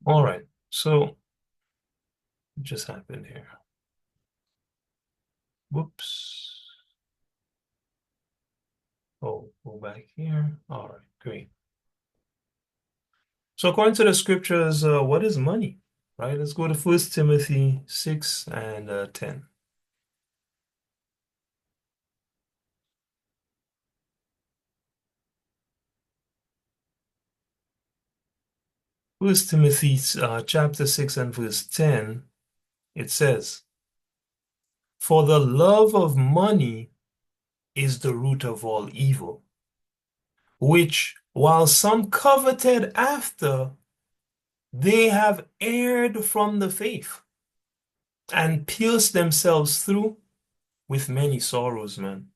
All right. So what just happened here? Whoops. Oh, go back here. All right, great. So according to the scriptures, what is money? Right? Let's go to First Timothy 6 and 10. First Timothy chapter 6 and verse 10, it says, "For the love of money is the root of all evil, which while some coveted after, they have erred from the faith and pierced themselves through with many sorrows," man.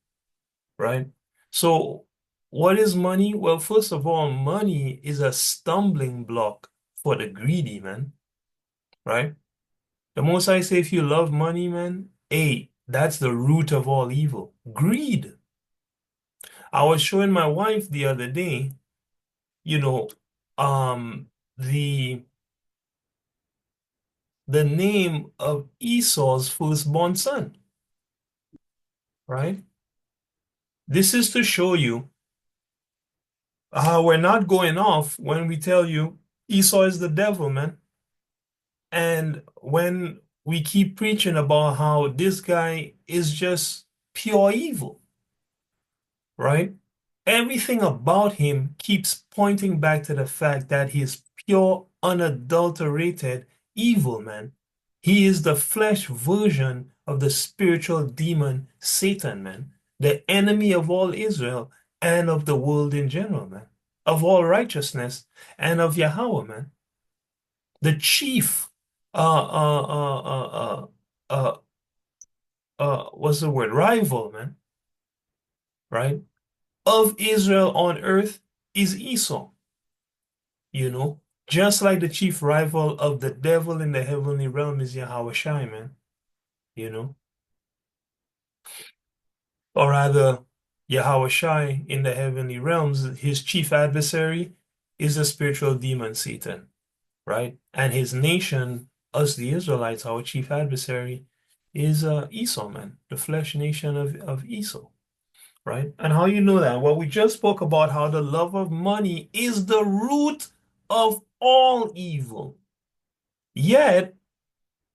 Right? So, what is money? Well, first of all, money is a stumbling block for the greedy, man. Right? The most I say, if you love money, man, hey, that's the root of all evil. Greed. I was showing my wife the other day, you know, um, the the name of Esau's firstborn son, right? This is to show you how we're not going off when we tell you Esau is the devil, man. And when we keep preaching about how this guy is just pure evil, right? Everything about him keeps pointing back to the fact that he is pure, unadulterated evil, man. He is the flesh version of the spiritual demon Satan, man, the enemy of all Israel and of the world in general, man, of all righteousness and of Yahweh, man. The chief, uh, what's the word? Rival, man, right? Of Israel on earth is Esau, you know, just like the chief rival of the devil in the heavenly realm is Yahweh Shai, man, you know, or rather, Yahweh Shai in the heavenly realms, his chief adversary is the spiritual demon Satan, right? And his nation, us the Israelites, our chief adversary is Esau, man, the flesh nation of Esau. Right? And how you know that? Well, we just spoke about how the love of money is the root of all evil. Yet,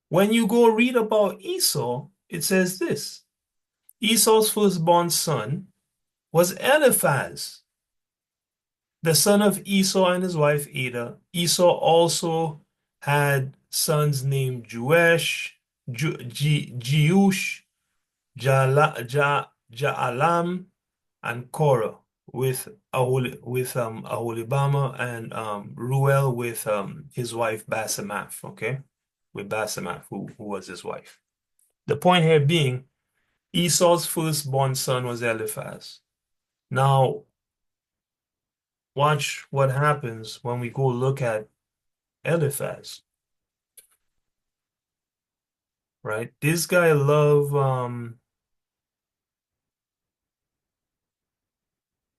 when you go read about Esau, it says this: Esau's firstborn son was Eliphaz, the son of Esau and his wife Ada. Esau also had sons named Jeush, Jaalam, and Korah with Aholibama and Ruel with his wife Basemath, okay? With Basemath, who was his wife. The point here being Esau's firstborn son was Eliphaz. Now, watch what happens when we go look at Eliphaz, right? This guy love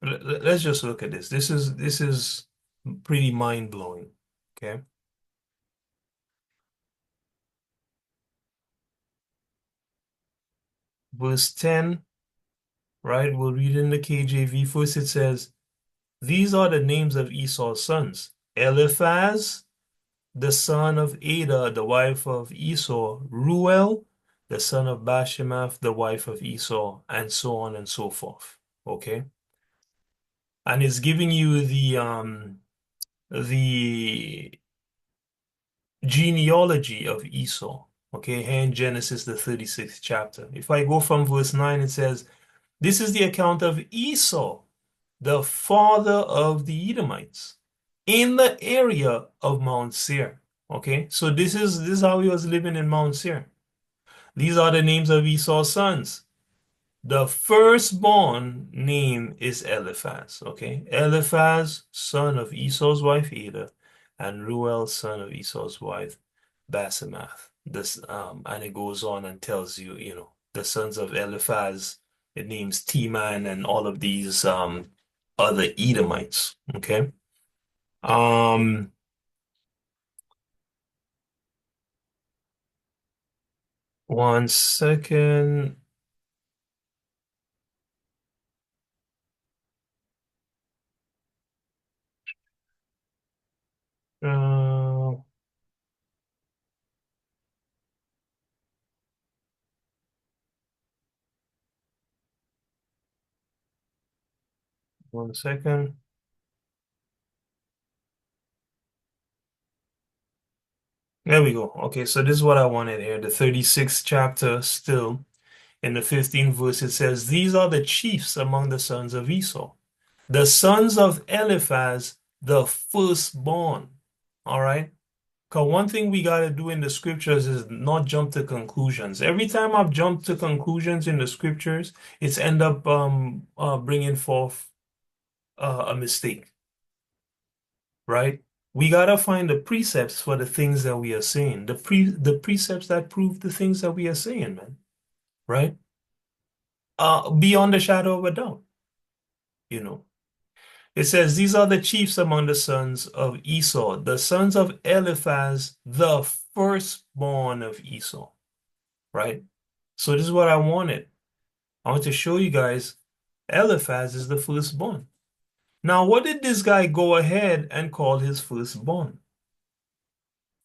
let's just look at this. This is pretty mind-blowing, okay? Verse 10, right? We'll read in the KJV. First it says, "These are the names of Esau's sons: Eliphaz, the son of Ada, the wife of Esau; Ruel, the son of Bashemath, the wife of Esau," and so on and so forth. Okay? And it's giving you the genealogy of Esau. Okay, here in Genesis, the 36th chapter. If I go from verse 9, it says, "This is the account of Esau, the father of the Edomites, in the area of Mount Seir." Okay, so this is how he was living in Mount Seir. These are the names of Esau's sons. The firstborn name is Eliphaz. Okay, Eliphaz, son of Esau's wife Ada, and Ruel, son of Esau's wife Basemath. This and it goes on and tells you, the sons of Eliphaz. It names Teman and all of these other Edomites. Okay. Um, One second. Uh, 1 second. There we go. Okay, so this is what I wanted here. The 36th chapter still. In the 15th verse, it says, These are the chiefs among the sons of Esau, the sons of Eliphaz, the firstborn. All right? Because one thing we got to do in the scriptures is not jump to conclusions. Every time I've jumped to conclusions in the scriptures, it's end up bringing forth a mistake, right? We got to find the precepts for the things that we are saying, the precepts that prove the things that we are saying, man, right? Beyond the shadow of a doubt, you know. It says, These are the chiefs among the sons of Esau, the sons of Eliphaz, the firstborn of Esau, right? So this is what I wanted. I want to show you guys Eliphaz is the firstborn. Now, what did this guy go ahead and call his firstborn?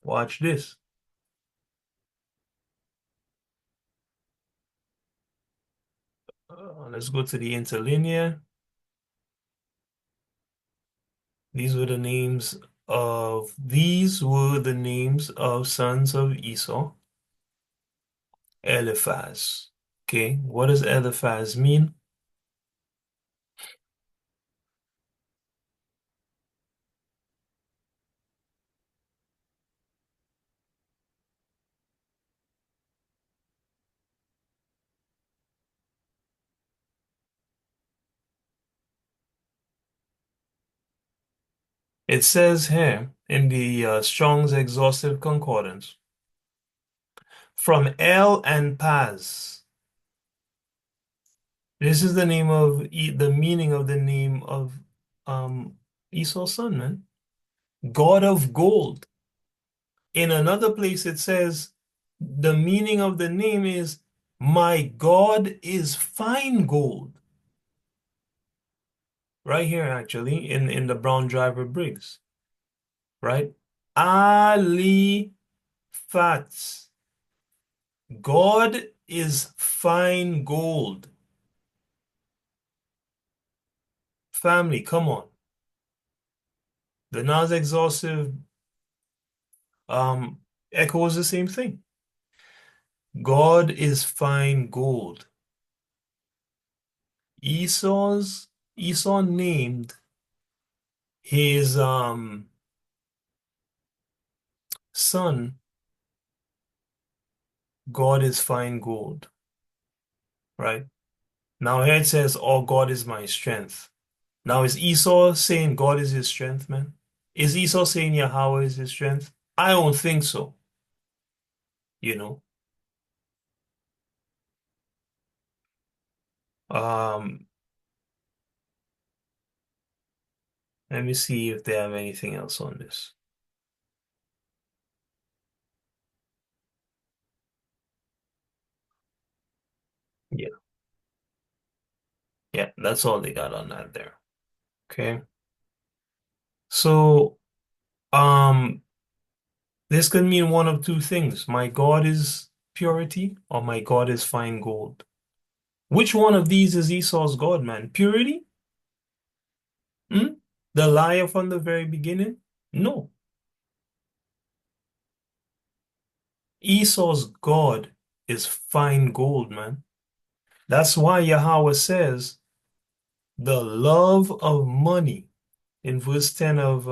Watch this. Let's go to the interlinear. These were the names of sons of Esau. Eliphaz. Okay, what does Eliphaz mean? It says here in the Strong's Exhaustive Concordance, from El and Paz. This is the name of the meaning of the name of Esau's son, man. God of gold. In another place, it says the meaning of the name is my God is fine gold. Right here, actually, in the Brown Driver Briggs, right? Ali Fats. God is fine gold. Family, come on. The Nas exhaustive um echoes the same thing. God is fine gold. Esau named his son God is fine gold, right? Now here it says, "Oh, God is my strength." Now is Esau saying God is his strength, man? Is Esau saying Yahweh is his strength? I don't think so, you know. Um, Let me see if they have anything else on this. Yeah, yeah, that's all they got on that there. Okay. So, um, this could mean one of two things. My God is purity or my God is fine gold. Which one of these is Esau's God, man? Purity? Hmm? The liar from the very beginning? No. Esau's God is fine gold, man. That's why Yahweh says the love of money in verse 10 of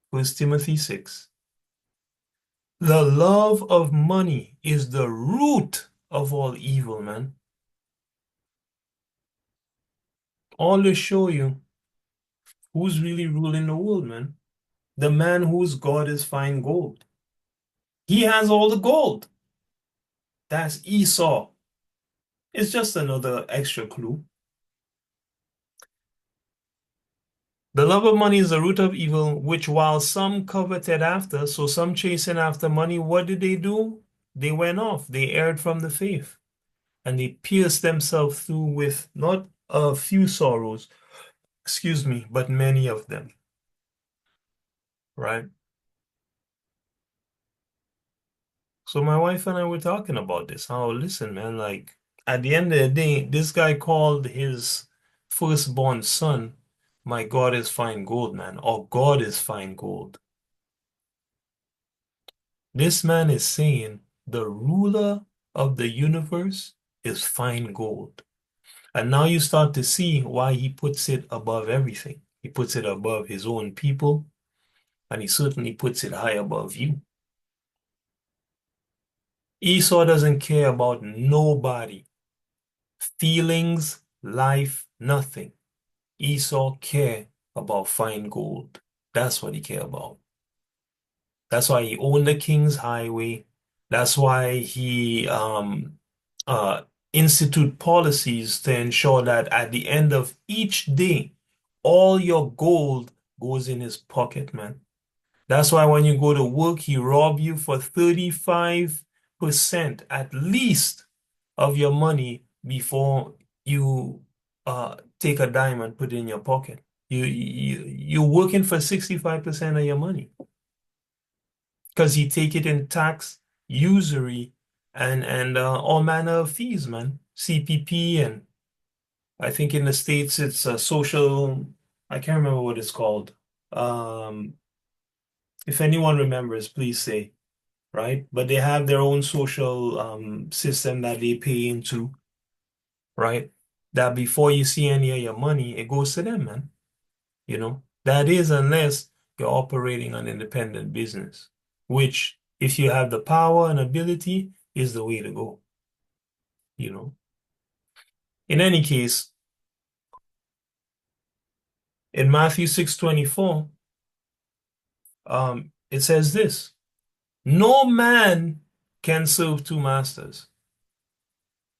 1 Timothy 6. The love of money is the root of all evil, man. All to show you who's really ruling the world, man. The man whose God is fine gold. He has all the gold. That's Esau. It's just another extra clue. The love of money is the root of evil, which while some coveted after, so some chasing after money, what did they do? they went off, they erred from the faith, and they pierced themselves through with not a few sorrows, excuse me, but many of them, right? So my wife and I were talking about this. How, listen, man, like at the end of the day, this guy called his firstborn son, my God is fine gold, man, or God is fine gold. This man is saying the ruler of the universe is fine gold. And now you start to see why he puts it above everything. He puts it above his own people, and he certainly puts it high above you. Esau doesn't care about nobody, feelings, life, nothing. Esau care about fine gold. That's what he care about. That's why he owned the King's Highway. That's why he uh, institute policies to ensure that at the end of each day, all your gold goes in his pocket, man. That's why when you go to work, he rob you for 35% at least of your money before you take a dime and put it in your pocket. You're working for 65% of your money because he take it in tax, usury, and all manner of fees, man. CPP, and I think in the States it's a social, I can't remember what it's called. Um, if anyone remembers, please say, right? But they have their own social system that they pay into, right? That before you see any of your money, it goes to them, man. You know, that is unless you're operating an independent business, which, if you have the power and ability, is the way to go, you know. In any case, in Matthew 6:24, it says this: no man can serve two masters,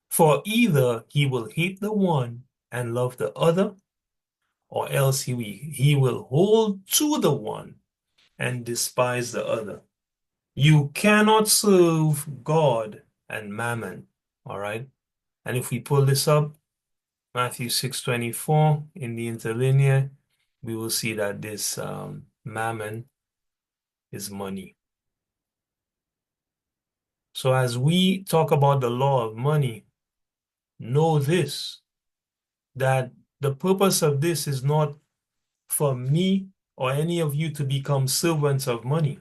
for either he will hate the one and love the other, or else he will hold to the one and despise the other. You cannot serve God and mammon. All right. And if we pull this up, Matthew 6:24 in the interlinear, we will see that this mammon is money. So as we talk about the law of money, know this, that the purpose of this is not for me or any of you to become servants of money.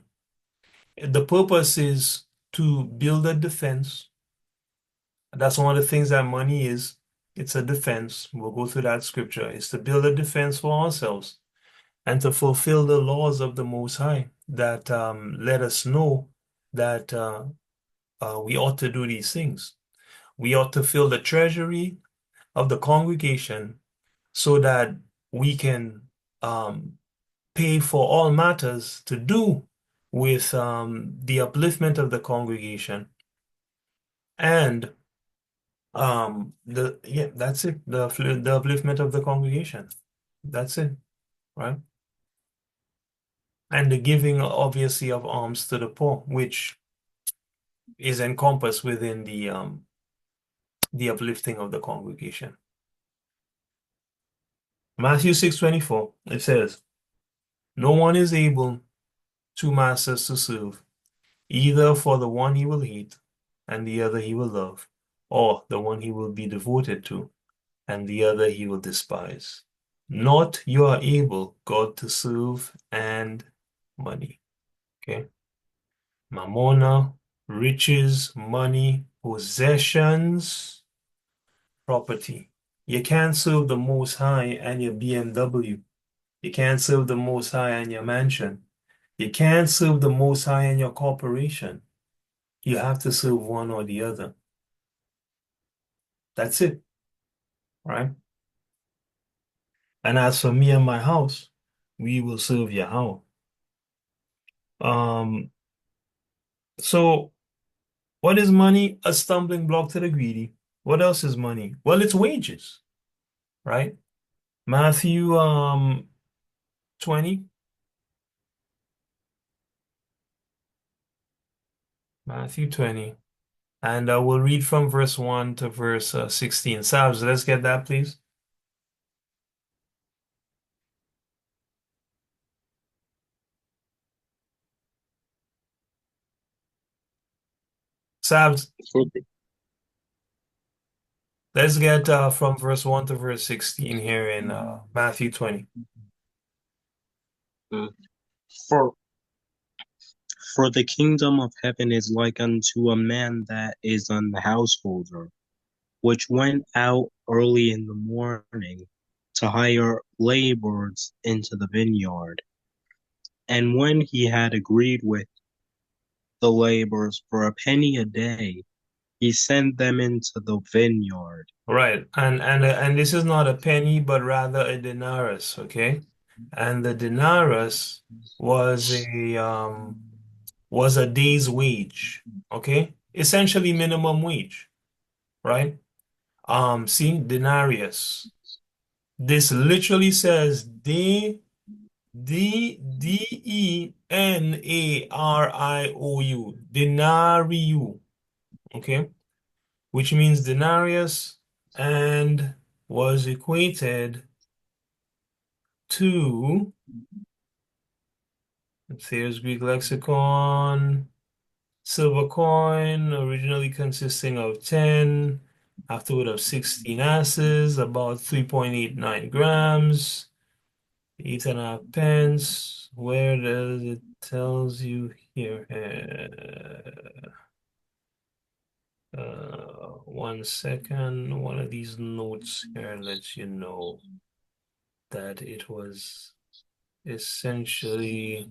The purpose is to build a defense. That's one of the things that money is. It's a defense. We'll go through that scripture. It's to build a defense for ourselves and to fulfill the laws of the Most High that let us know that we ought to do these things. We ought to fill the treasury of the congregation so that we can um, pay for all matters to do with the upliftment of the congregation and that's it. The upliftment of the congregation. That's it, right? And the giving, obviously, of alms to the poor, which is encompassed within the uplifting of the congregation. Matthew 6:24, it says, no one is able two masters to serve, either for the one he will hate and the other he will love, or the one he will be devoted to and the other he will despise. Not you are able, God, to serve and money. Okay. Mamona, riches, money, possessions, property. You can't serve the Most High and your BMW. You can't serve the Most High and your mansion. You can't serve the Most High and your corporation. You have to serve one or the other. That's it, right? And as for me and my house, we will serve Yahweh. Um, so what is money? A stumbling block to the greedy. What else is money? Well, it's wages, right? Matthew 20. Matthew 20. And we'll read from verse 1 to verse 16. Sabs, let's get that, please. Sabs, For the, let's get from verse 1 to verse 16 here in Matthew 20. uh, for for the kingdom of heaven is like unto a man that is an householder, which went out early in the morning to hire laborers into the vineyard. And when he had agreed with the laborers for a penny a day, he sent them into the vineyard. Right. And this is not a penny, but rather a denarius, okay? And the denarius was a day's wage, okay? Essentially minimum wage, right? See, denarius. This literally says Denariou, denariu, okay? Which means denarius and was equated to, there's Greek lexicon, silver coin, originally consisting of 10, afterward of 16 asses, about 3.89 grams, 8.5 pence. Where does it tells you here? 1 second. One of these notes here lets you know that it was essentially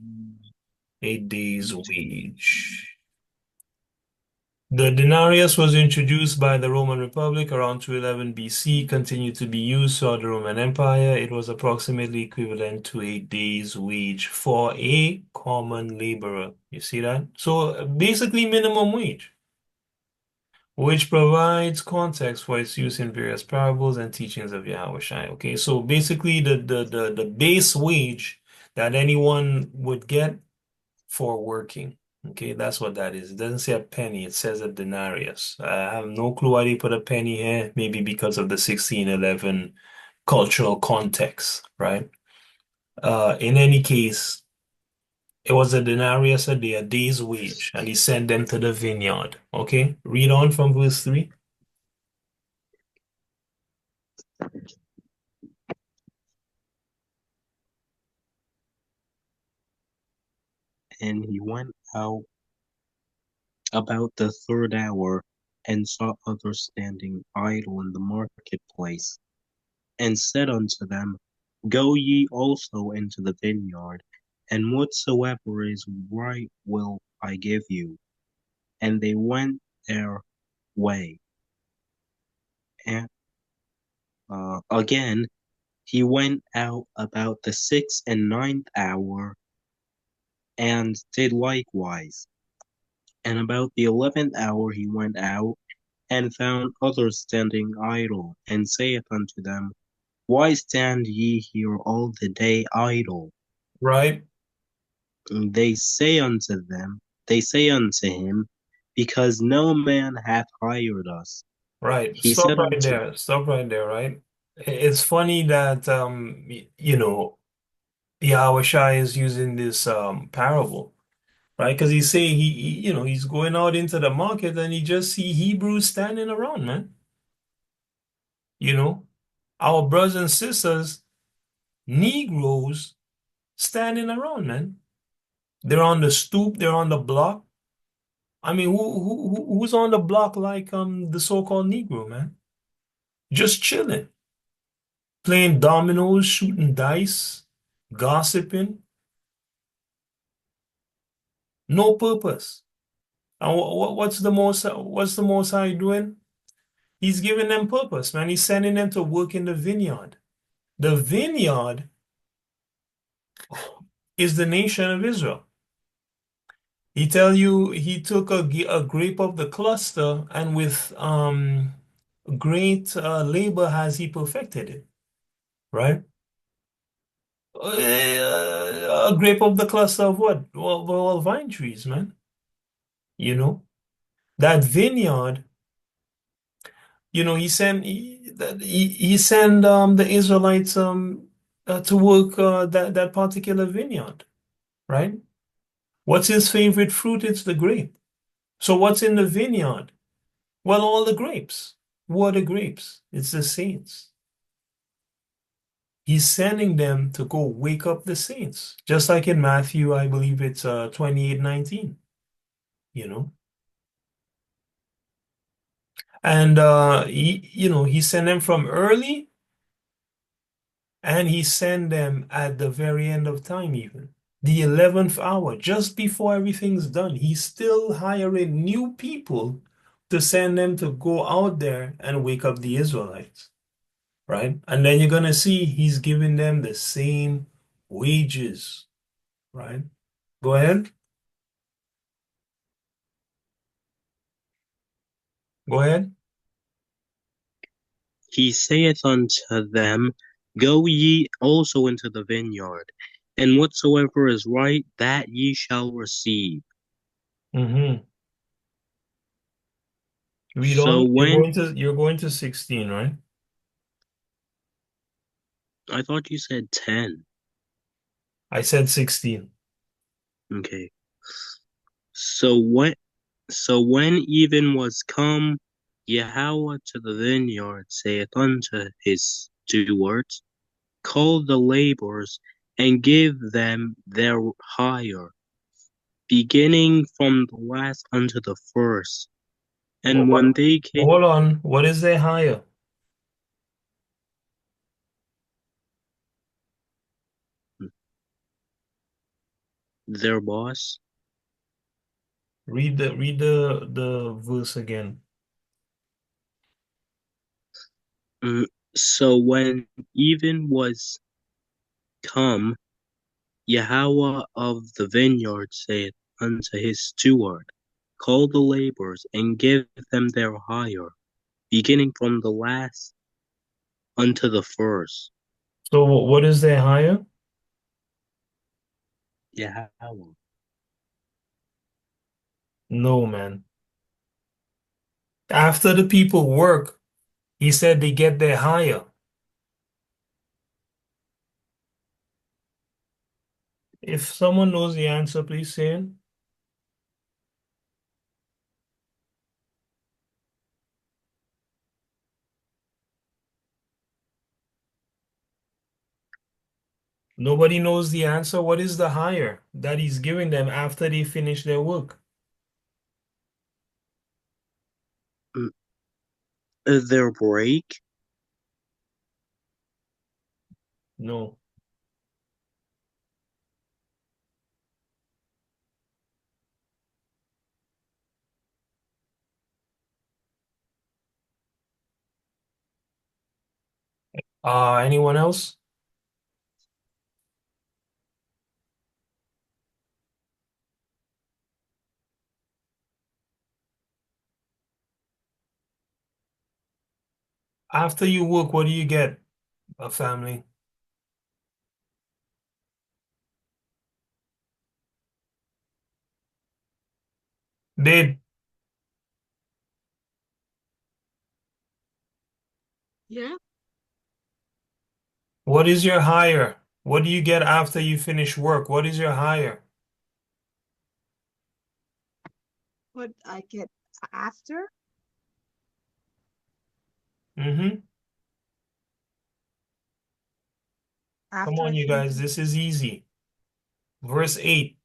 a day's wage. The denarius was introduced by the Roman Republic around 211 BC, continued to be used throughout the Roman Empire. It was approximately equivalent to a day's wage for a common laborer. You see that? So basically minimum wage, which provides context for its use in various parables and teachings of Yahweh Shai. Okay, so basically the base wage that anyone would get for working. Okay, that's what that is. It doesn't say a penny, it says a denarius. I have no clue why they put a penny here, maybe because of the 1611 cultural context, right? In any case, it was a denarius a day, a day's wage, and he sent them to the vineyard. Okay, read on from verse 3. And he went out about the third hour, and saw others standing idle in the marketplace, and said unto them, Go ye also into the vineyard, and whatsoever is right will I give you. And they went their way. And again, he went out about the sixth and ninth hour, and did likewise. And about the 11th hour he went out, and found others standing idle, and saith unto them, Why stand ye here all the day idle? Right, And they say unto him, Because no man hath hired us. right. He Stop said right unto there. Stop right there, right? It's funny that Yahweh Shai is using this parable, right? Because he's going out into the market and he just see Hebrews standing around, man. You know, our brothers and sisters, Negroes, standing around, man. They're on the stoop, they're on the block. I mean, who's on the block like the so-called Negro, man? Just chilling, playing dominoes, shooting dice, gossiping, no purpose. And what's the most High doing? He's giving them purpose, man. He's sending them to work in the vineyard. The vineyard is the nation of Israel. He tell you he took a grape of the cluster and with great labor has he perfected it, right? A grape of the cluster of what? Well, vine trees, man. You know? That vineyard, he sent the Israelites to work that particular vineyard, right? What's his favorite fruit? It's the grape. So what's in the vineyard? Well, all the grapes. What are the grapes? It's the saints. He's sending them to go wake up the saints. Just like in Matthew, I believe it's 28:19, you know. And he sent them from early and he sent them at the very end of time even. The 11th hour, just before everything's done. He's still hiring new people to send them to go out there and wake up the Israelites, right? And then you're gonna see he's giving them the same wages, right? Go ahead. Go ahead. He saith unto them, Go ye also into the vineyard, and whatsoever is right, that ye shall receive. Mm-hmm. Read So on. You're when going to you're going to 16, right? I thought you said 10. I said 16. Okay. So when even was come, Yahweh to the vineyard saith unto his stewards, Call the laborers, and give them their hire, beginning from the last unto the first. And What? when they came, Hold on. What is their hire? their boss. Read the verse again. Mm, So when even was come, Yahweh of the vineyard saith unto his steward, Call the laborers, and give them their hire, beginning from the last unto the first. So what is their hire? Yahweh. No, man. After the people work, he said they get their hire. If someone knows the answer, please say it. Nobody knows the answer. What is the hire that he's giving them after they finish their work? Mm, Their break. No. Anyone else? After you work, what do you get? A family. Did Yeah. What is your hire? What do you get after you finish work? What is your hire? What I get after Mm-hmm. Come after on, I you finish. guys. This is easy. Verse 8.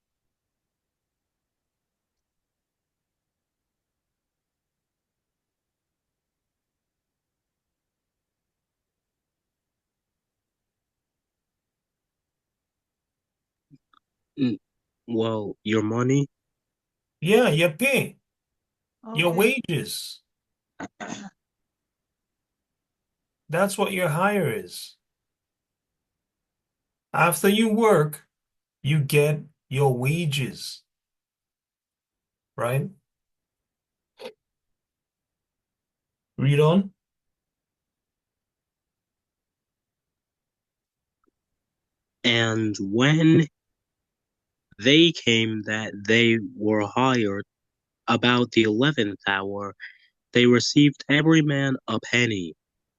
Mm, Well, your money. Yeah, your pay, your Okay. wages. That's what your hire is. After you work, you get your wages, right? Read on. And when they came that they were hired about the 11th hour, they received every man a penny.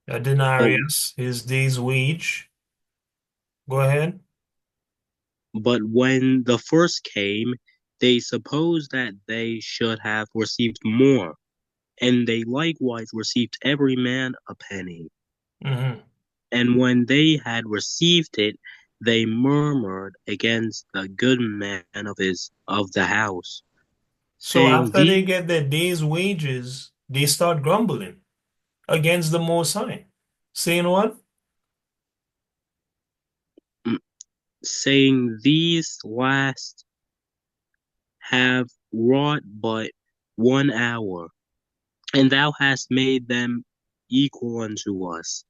A But denarius, his day's wage. Go ahead. when the first came, they supposed that they should have received more, and they likewise received every man a penny. Mm-hmm. And when they had received it, they murmured against the good man of the house, So saying after they get their day's wages, they start grumbling against the Most High, saying what? these last have wrought but 1 hour, and thou hast made them equal unto us,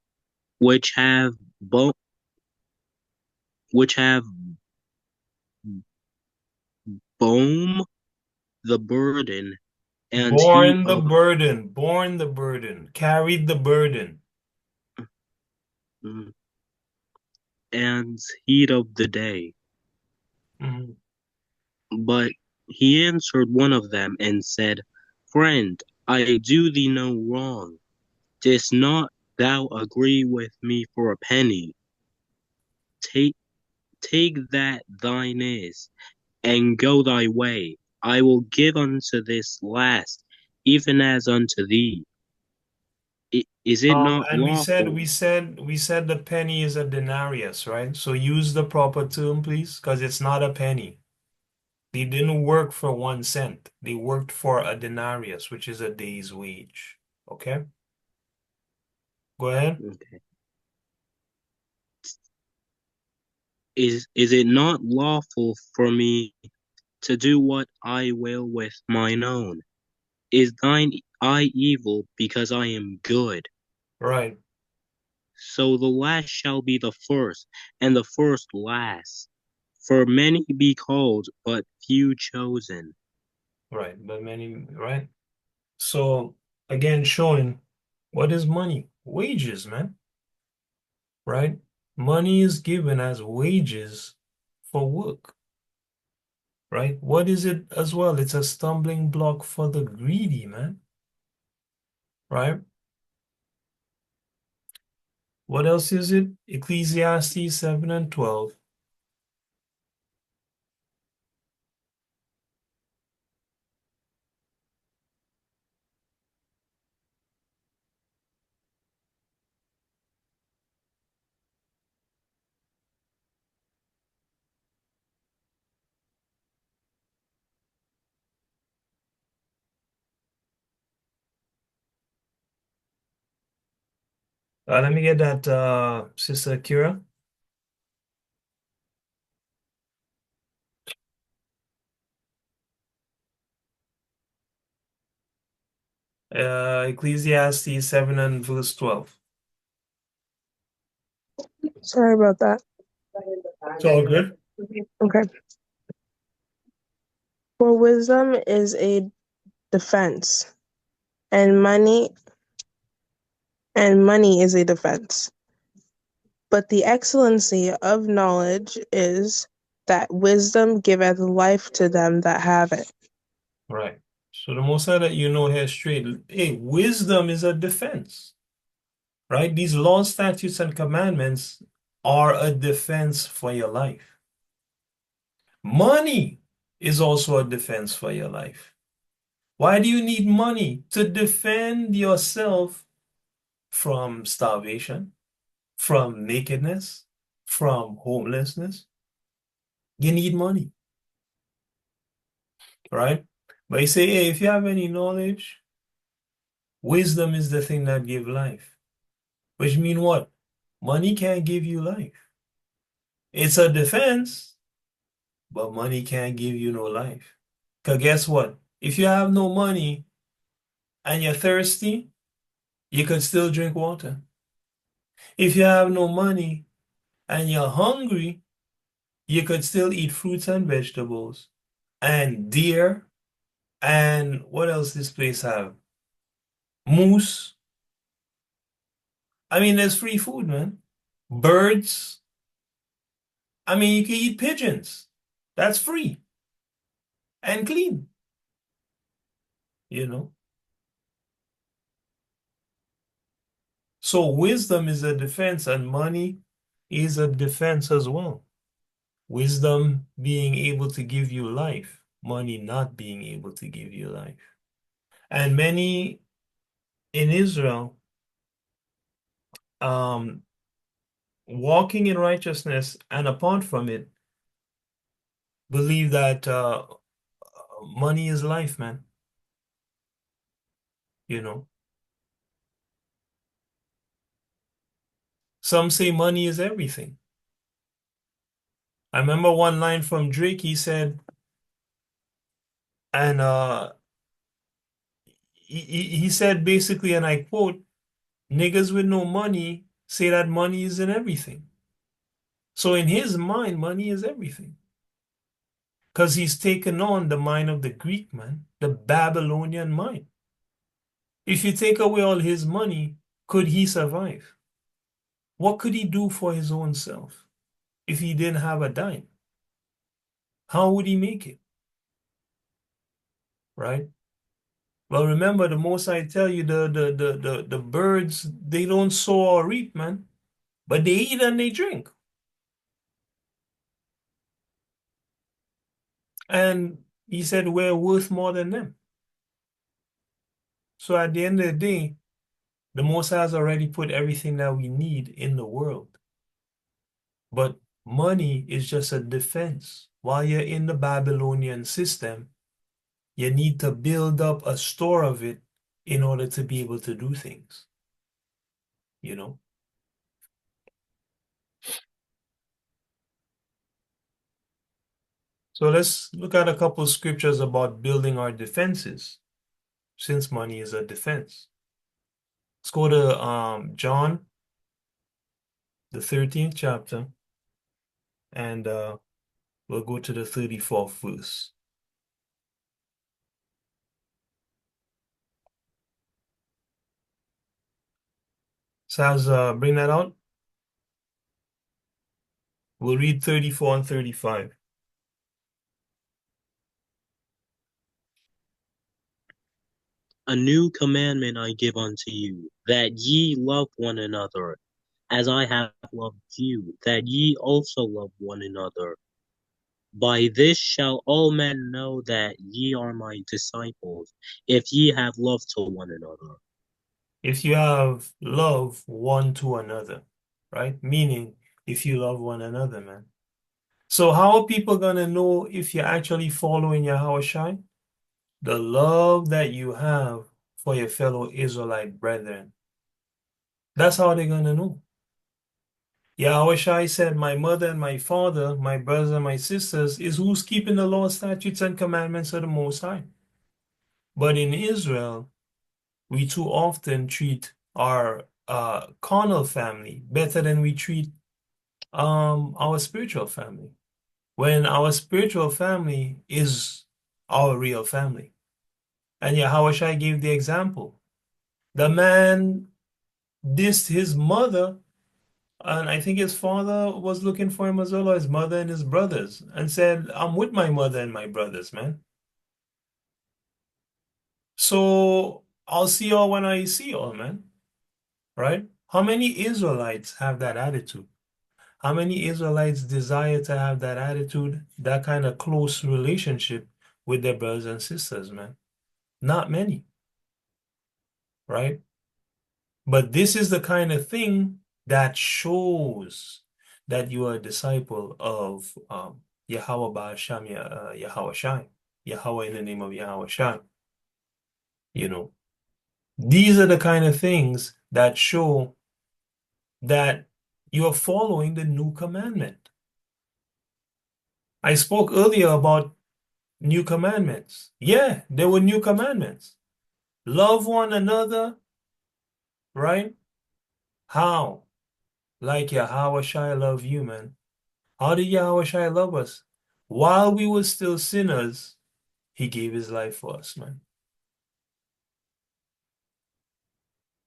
which have bo- which have borne the burden, and heat Borne the of burden, borne the burden, carried the burden. mm, and heat of the day. Mhm. But he answered one of them and said, Friend, I do thee no wrong. Didst not thou agree with me for a penny? Take take that thine is, and go thy way. I will give unto this last, even as unto thee. Is it not And we said lawful? we said we said the penny is a denarius, right? So use the proper term, please, because it's not a penny. They didn't work for 1 cent. They worked for a denarius, which is a day's wage. Okay? Go ahead. Okay. Is it not lawful for me to do what I will with mine own? Is thine eye evil because I am good? Right, So the last shall be the first, and the first last. For many be called, but few chosen. right. But many, right? So again, showing what is money? Wages, man, right? Money is given as wages for work, right? What is it as well? It's a stumbling block for the greedy, man, right? What else is it? Ecclesiastes 7 and 12. Let me get that, Sister Kira. Ecclesiastes 7 and verse 12. Sorry about that. It's all good. Okay. For wisdom is a defense, and money is a defense. But the excellency of knowledge is that wisdom giveth life to them that have it. Right. So the most that you know here straight, hey, wisdom is a defense, right? These laws, statutes, and commandments are a defense for your life. Money is also a defense for your life. Why do you need money? To defend yourself from starvation, from nakedness, from homelessness. You need money, right? But you say, hey, if you have any knowledge, wisdom is the thing that gives life. Which mean what? Money can't give you life. It's a defense, but money can't give you no life. Because guess what? If you have no money and you're thirsty, you could still drink water. If you have no money and you're hungry, you could still eat fruits and vegetables and deer and what else this place have? Moose. I mean, there's free food, man. Birds. I mean, you can eat pigeons. That's free and clean. you know. So wisdom is a defense, and money is a defense as well. Wisdom being able to give you life, money not being able to give you life. And many in Israel, um, walking in righteousness and apart from it, believe that money is life, man. You know, some say money is everything. I remember one line from Drake. He said, and he said basically, and I quote, "Niggas with no money say that money isn't everything." So in his mind, money is everything. Because he's taken on the mind of the Greek man, the Babylonian mind. If you take away all his money, could he survive? What could he do for his own self if he didn't have a dime? How would he make it? Right? Well, remember, the most I tell you, the birds, they don't sow or reap, man, but they eat and they drink. And he said we're worth more than them. So at the end of the day, the Most High has already put everything that we need in the world. But money is just a defense. While you're in the Babylonian system, you need to build up a store of it in order to be able to do things, you know? So let's look at a couple of scriptures about building our defenses, since money is a defense. Let's go to John, the 13th chapter, and we'll go to the 34th verse. Saz, bring that out. We'll read 34 and 35. A new commandment I give unto you, that ye love one another, as I have loved you, that ye also love one another. By this shall all men know that ye are my disciples, if ye have love to one another. If you have love one to another, right? Meaning, if you love one another, man. So how are people gonna know if you're actually following Yahweh Shai? The love that you have for your fellow Israelite brethren. That's how they're gonna know. Yahweh Shai said, my mother and my father, my brothers and my sisters, is who's keeping the law, statutes, and commandments of the Most High. But in Israel, we too often treat our carnal family better than we treat our spiritual family, when our spiritual family is our real family. And Yahweh Shai gave the example. The man dissed his mother, and I think his father was looking for him as well, or his mother and his brothers, and said, I'm with my mother and my brothers, man. So I'll see y'all when I see y'all, man. Right? How many Israelites have that attitude? How many Israelites desire to have that attitude, that kind of close relationship with their brothers and sisters, man? Not many, right? But this is the kind of thing that shows that you are a disciple of Yahweh Ba'asham, Yahweh Shai, Yahweh in the name of Yahweh Shai. You know, these are the kind of things that show that you are following the new commandment. I spoke earlier about new commandments. Yeah, there were new commandments. Love one another, right? How? Like Yahweh Shai love you, man. How did Yahweh Shai love us? While we were still sinners, he gave his life for us, man.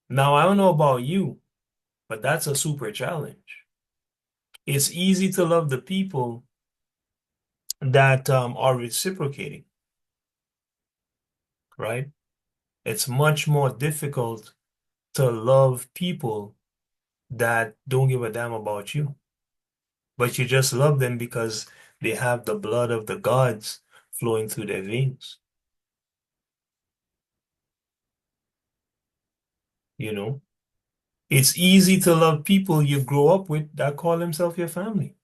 Now, I don't know about you, but that's a super challenge. It's easy to love the people that are reciprocating, right? It's much more difficult to love people that don't give a damn about you. But you just love them because they have the blood of the gods flowing through their veins. You know, it's easy to love people you grow up with that call themselves your family.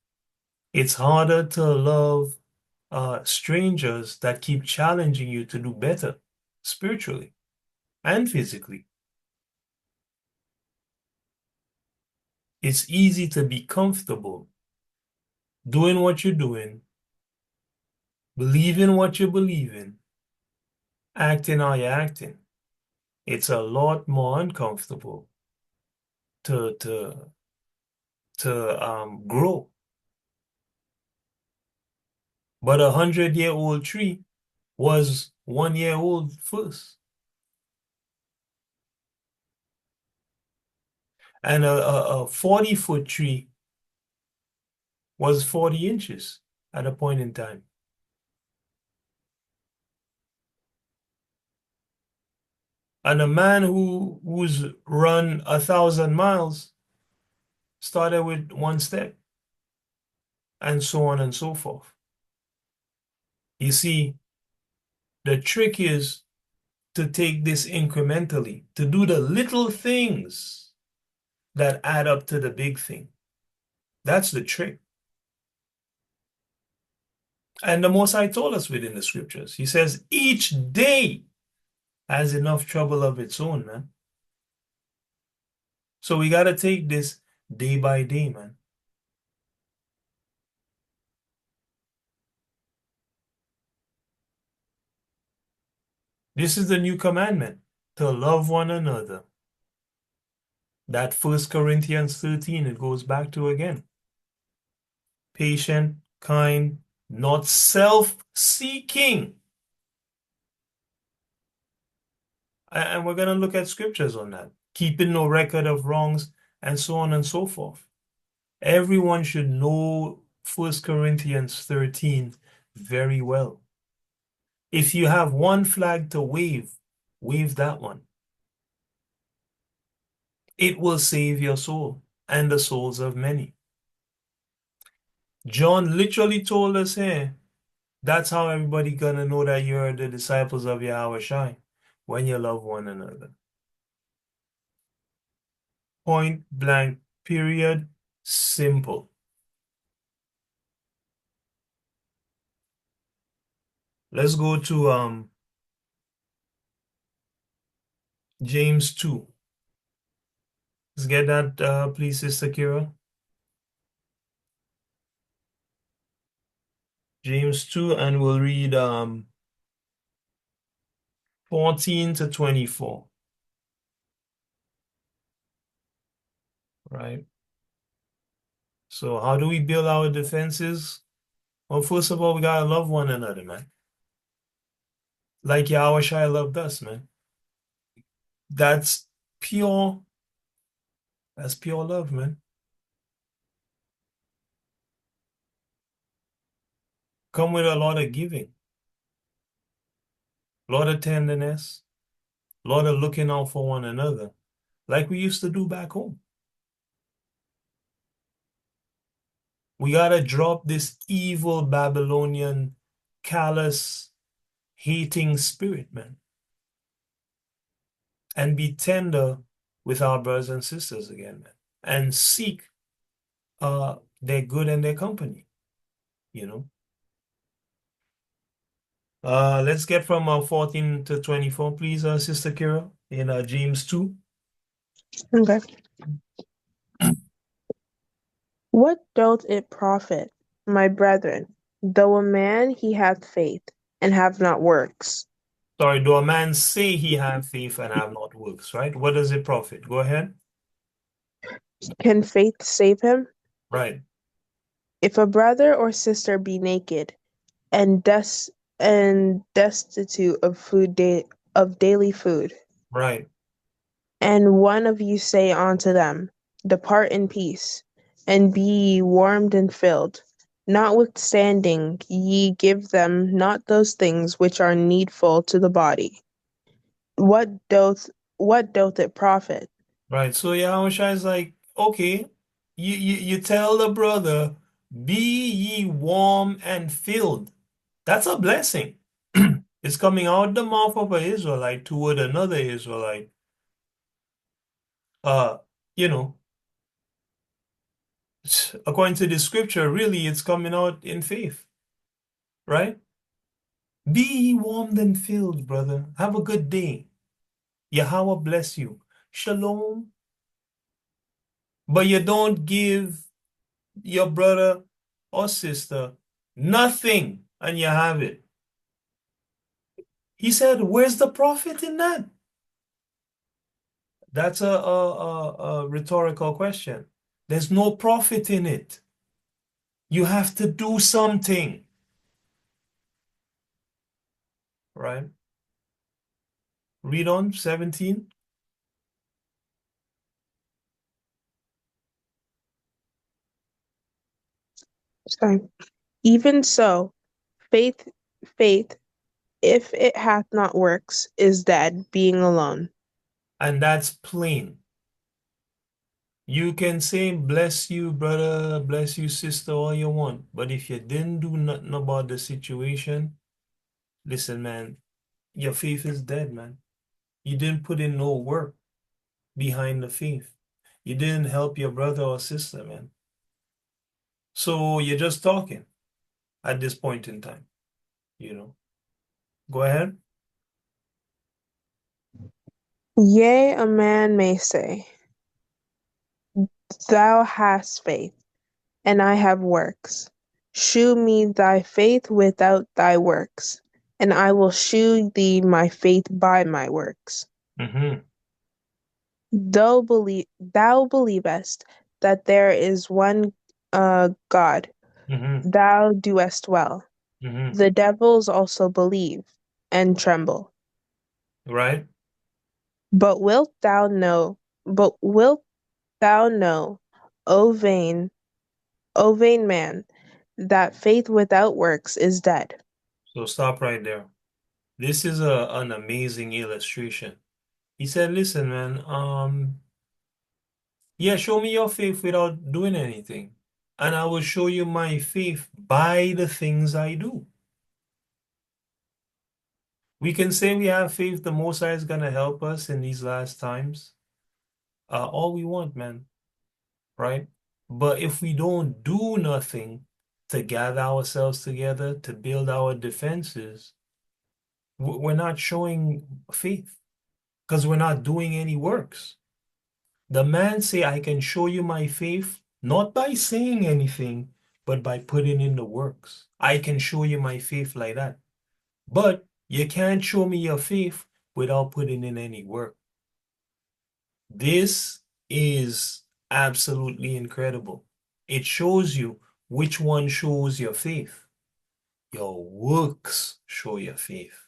It's harder to love strangers that keep challenging you to do better spiritually and physically. It's easy to be comfortable doing what you're doing, believing what you believe in, acting how you're acting. It's a lot more uncomfortable to to to grow. But 100-year-old tree was 1 year old first. And a 40-foot tree was 40 inches at a point in time. And a man who's run 1,000 miles started with 1 step, and so on and so forth. You see, the trick is to take this incrementally, to do the little things that add up to the big thing. That's the trick. And the Most High told us within the scriptures. He says, each day has enough trouble of its own, man. So we got to take this day by day, man. This is the new commandment, to love one another. That 1 Corinthians 13, it goes back to again. Patient, kind, not self-seeking. And we're going to look at scriptures on that. Keeping no record of wrongs, and so on and so forth. Everyone should know 1 Corinthians 13 very well. If you have one flag to wave, wave that one. It will save your soul and the souls of many. John literally told us here, that's how everybody gonna know that you're the disciples of Yahweh Shai, when you love one another. Point blank, period, simple. Let's go to James 2. Let's get that, please, Sister Kira. James 2, and we'll read 14 to 24. Right? So how do we build our defenses? Well, first of all, we gotta love one another, man. Like Yahweh Shai loved us, man. That's pure, that's pure love, man. Come with a lot of giving, a lot of tenderness, a lot of looking out for one another, like we used to do back home. We gotta drop this evil Babylonian, callous, hating spirit, man, and be tender with our brothers and sisters again, man, and seek their good and their company, you know. Let's get from 14 to 24, please, Sister Kira, in James 2. Okay. What doth it profit, my brethren, though a man he hath faith, and have not works? Sorry, do a man say he have faith and have not works, right? What does it profit? Go ahead. Can faith save him? Right, If a brother or sister be naked, and destitute of of daily food, right. and one of you say unto them, Depart in peace, and be ye warmed and filled, notwithstanding ye give them not those things which are needful to the body, what doth it profit? Right. So Yahushua is like, okay, you tell the brother, be ye warm and filled. That's a blessing. It's coming out the mouth of an Israelite toward another Israelite. Uh, you know, according to the scripture, really it's coming out in faith, right? Be ye warmed and filled, brother. Have a good day. Yahweh bless you. Shalom. But you don't give your brother or sister nothing and you have it. He said, where's the profit in that? That's a rhetorical question. There's no profit in it. You have to do something, right? Read on, 17. Sorry. Even so, faith, faith, if it hath not works, is dead, being alone. And that's plain. You can say, bless you, brother, bless you, sister, all you want. But if you didn't do nothing about the situation, listen, man, your faith is dead, man. You didn't put in no work behind the faith. You didn't help your brother or sister, man. So you're just talking at this point in time, you know. Go ahead. Yea, a man may say, Thou hast faith, and I have works. Shew me thy faith without thy works, and I will shew thee my faith by my works. Mm-hmm. Thou believest that there is one God. Mm-hmm. Thou doest well. Mm-hmm. The devils also believe and tremble. Right? But wilt thou know, O vain man, that faith without works is dead? So stop right there. This is an amazing illustration. He said, listen, man, yeah, show me your faith without doing anything. And I will show you my faith by the things I do. We can say we have faith the Most High is going to help us in these last times. All we want, man, right? But if we don't do nothing to gather ourselves together, to build our defenses, we're not showing faith because we're not doing any works. The man say, I can show you my faith, not by saying anything, but by putting in the works. I can show you my faith like that. But you can't show me your faith without putting in any work. This is absolutely incredible. It shows you which one shows your faith. Your works show your faith,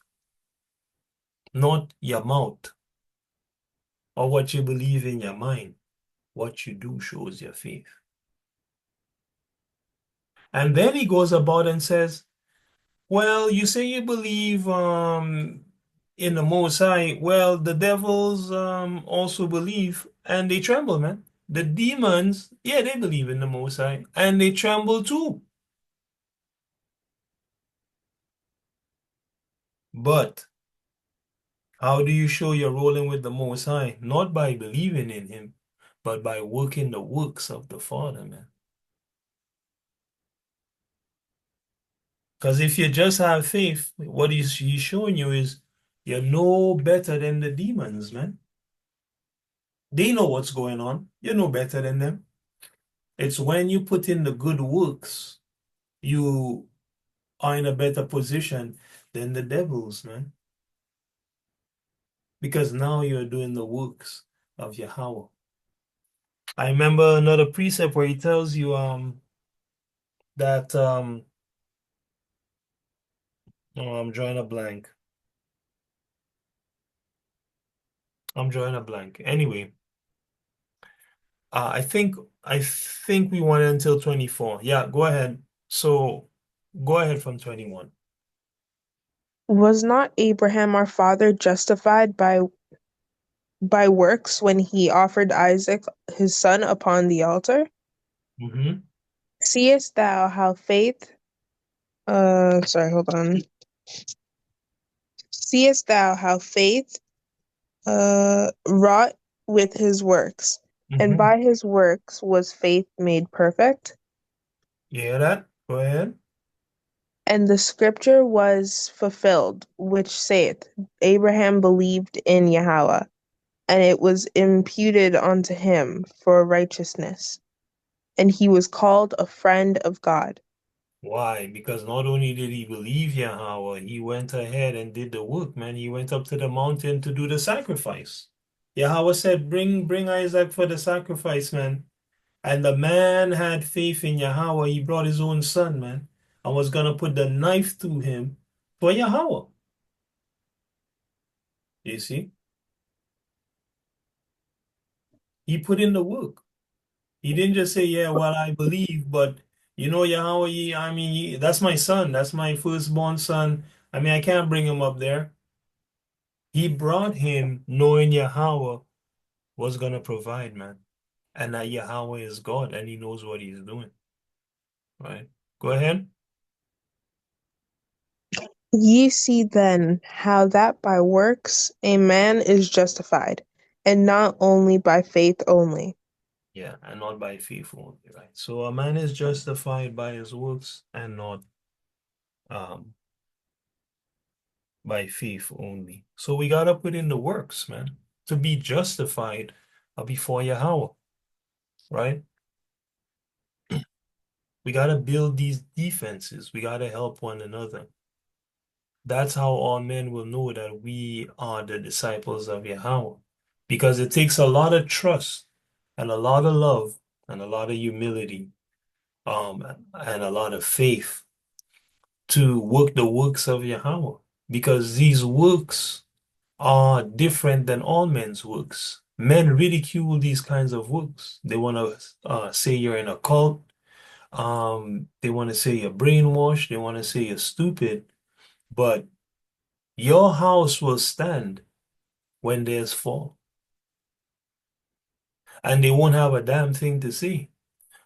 not your mouth or what you believe in your mind. What you do shows your faith. And then he goes about and says, well, you say you believe in the Most High. Well, the devils also believe and they tremble, man. The demons, yeah, they believe in the Most High and they tremble too. But how do you show you're rolling with the Most High? Not by believing in Him, but by working the works of the Father, man. Because if you just have faith, what he's showing you is you're no better than the demons, man. They know what's going on. You're no better than them. It's when you put in the good works, you are in a better position than the devils, man. Because now you're doing the works of Yahweh. I remember another precept where he tells you that oh, I'm drawing a blank. I'm drawing a blank. Anyway, I think we wanted until 24. Yeah, go ahead. So go ahead from 21. Was not Abraham our father justified by works when he offered Isaac his son upon the altar? Mm-hmm. Seest thou how faith sorry, hold on. Seest thou how faith wrought with his works, and Mm-hmm. by his works was faith made perfect? You hear that? Go ahead. And the scripture was fulfilled, which saith, Abraham believed in Yahweh, and it was imputed unto him for righteousness, and he was called a friend of God. Why? Because not only did he believe Yahweh, he went ahead and did the work, man. He went up to the mountain to do the sacrifice. Yahweh said, bring Isaac for the sacrifice, man. And the man had faith in Yahweh. He brought his own son, man, and was gonna put the knife to him for Yahweh. You see? He put in the work. He didn't just say, yeah, well, I believe, but Yahweh, that's my son. That's my firstborn son. I mean, I can't bring him up there. He brought him knowing Yahweh was going to provide, man. And that Yahweh is God and he knows what he's doing. Right? Go ahead. Ye see then how that by works a man is justified, and not only by faith only. Yeah, and not by faith only, right? So a man is justified by his works and not um by faith only. So we gotta put in the works, man, to be justified before Yahweh, right? We gotta build these defenses. We gotta help one another. That's how all men will know that we are the disciples of Yahweh. Because it takes a lot of trust and a lot of love and a lot of humility, and a lot of faith to work the works of Yahweh. Because these works are different than all men's works. Men ridicule these kinds of works. They want to say you're in a cult. They want to say you're brainwashed. They want to say you're stupid. But your house will stand when there's fall. And they won't have a damn thing to say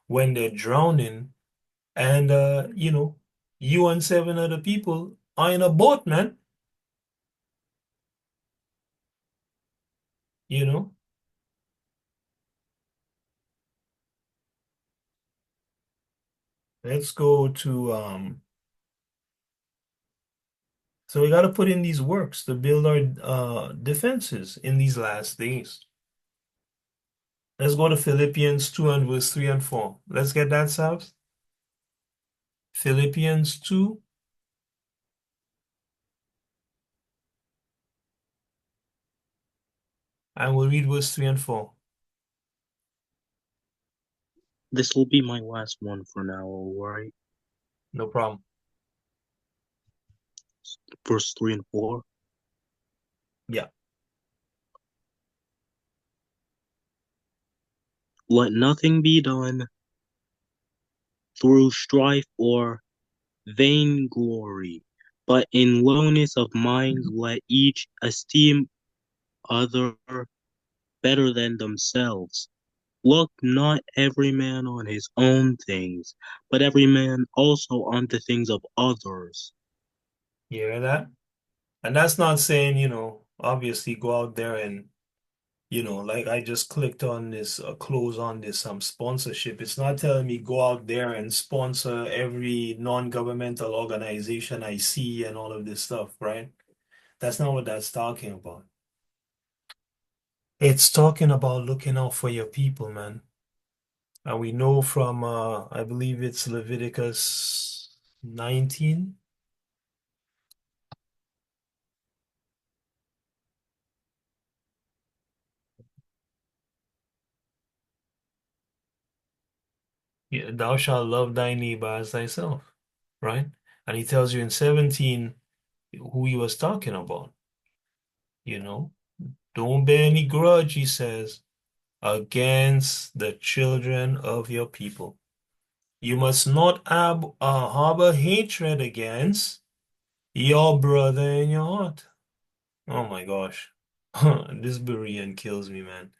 when they're drowning and you and seven other people are in a boat, man. You know, let's go to so we got to put in these works to build our defenses in these last days. Let's go to Philippians 2 and verse 3 and 4. Let's get that, Sabs. Philippians 2, and we'll read verse 3 and 4. This will be my last one for now, alright? No problem. Verse 3 and 4. Yeah. Let nothing be done through strife or vainglory, but in lowliness of mind let each esteem other better than themselves. Look not every man on his own things, but every man also on the things of others. You hear that? And that's not saying, obviously go out there and, like I just clicked on this, close on this sponsorship. It's not telling me go out there and sponsor every non-governmental organization I see and all of this stuff, right? That's not what that's talking about. It's talking about looking out for your people, man. And we know from, I believe it's Leviticus 19. Yeah, thou shalt love thy neighbor as thyself, right? And he tells you in 17 who he was talking about, you know? Don't bear any grudge, he says, against the children of your people. You must not harbor hatred against Your brother in your heart. Oh my gosh. This Berean kills me, man.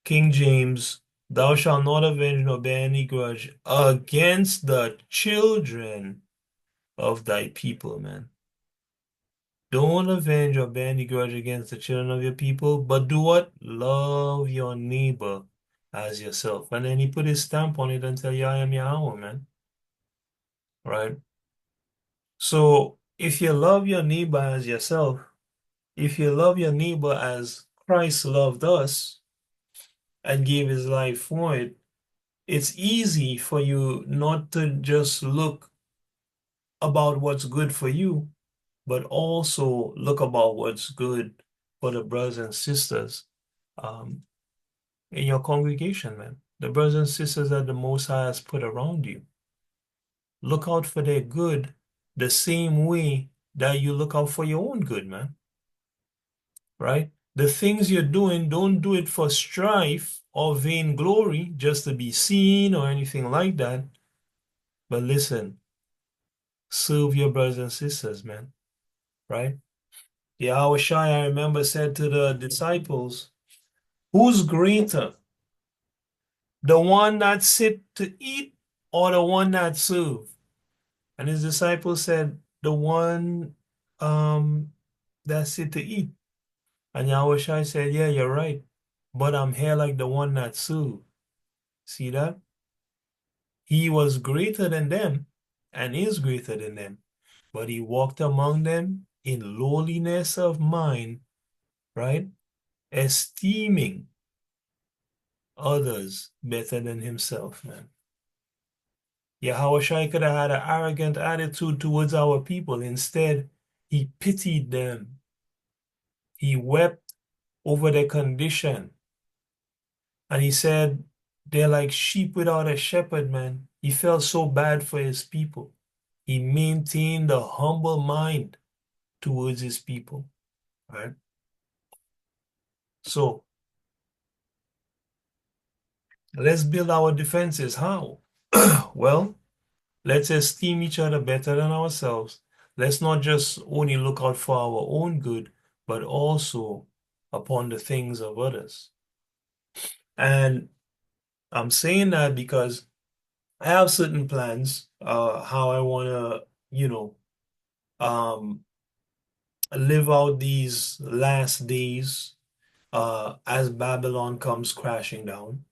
King James, thou shalt not avenge nor bear any grudge against the children of thy people, man. Don't avenge or bear any grudge against the children of your people, but do what? Love your neighbor as yourself. And then he put his stamp on it and tell you, I am Yahweh, man. Right? So if you love your neighbor as yourself, if you love your neighbor as Christ loved us and gave his life for it, it's easy for you not to just look about what's good for you, but also look about what's good for the brothers and sisters um, in your congregation, man. The brothers and sisters that the Most High has put around you. Look out for their good the same way that you look out for your own good, man. Right? The things you're doing, don't do it for strife or vainglory, just to be seen or anything like that. But listen, serve your brothers and sisters, man. Right? Yahweh Shai, I remember, said to the disciples, who's greater, the one that sit to eat or the one that serve? And his disciples said, the one that sit to eat. And Yahweh Shai said, yeah, you're right. But I'm here like the one that serve. See that? He was greater than them and is greater than them. But he walked among them in lowliness of mind, right? Esteeming others better than himself, man. Yahweh Shai could have had an arrogant attitude towards our people. Instead, he pitied them. He wept over their condition. And he said, they're like sheep without a shepherd, man. He felt so bad for his people. He maintained a humble mind towards his people, right? So let's build our defenses. How? Well, let's esteem each other better than ourselves. Let's not just only look out for our own good, but also upon the things of others. And I'm saying that because I have certain plans, how I want to, um, live out these last days, as Babylon comes crashing down.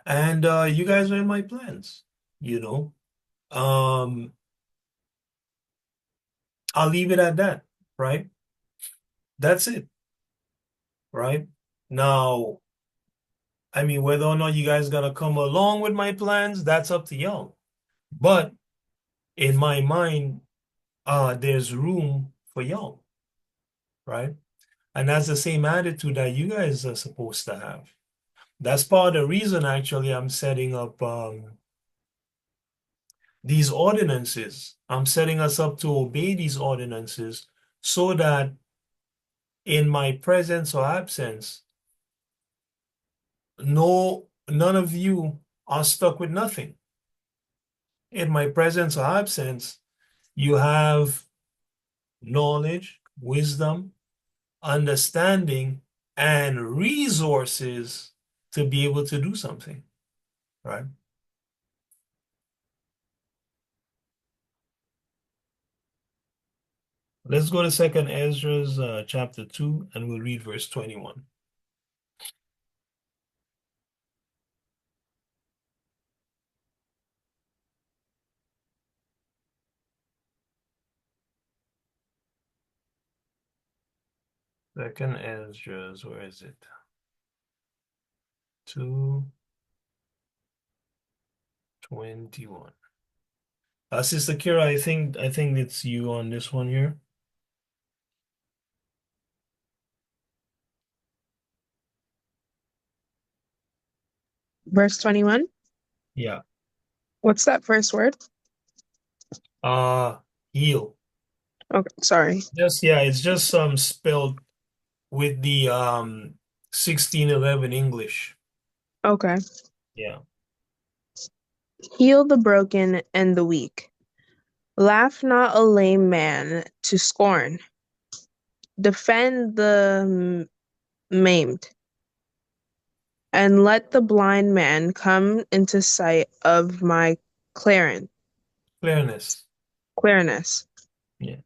And you guys are in my plans, you know. Um, I'll leave it at that, right? That's it, right? Now, I mean, whether or not you guys gonna come along with my plans, that's up to y'all. But in my mind, there's room for y'all, right? And that's the same attitude that you guys are supposed to have. That's part of the reason, actually, I'm setting up these ordinances. I'm setting us up to obey these ordinances so that in my presence or absence, none of you are stuck with nothing. In my presence or absence, you have knowledge, wisdom, understanding, and resources to be able to do something, right? Let's go to Second Ezra's chapter 2, and we'll read verse 21. Second Ezra's, where is it? 2:21. Sister Kira, I think it's you on this one here. Verse 21. Yeah. What's that first word? Heal. Okay, sorry. It's just spelled with the 1611 English. Okay. Yeah. Heal the broken and the weak. Laugh not a lame man to scorn. Defend the maimed, and let the blind man come into sight of my Clearness. clearness. Yeah.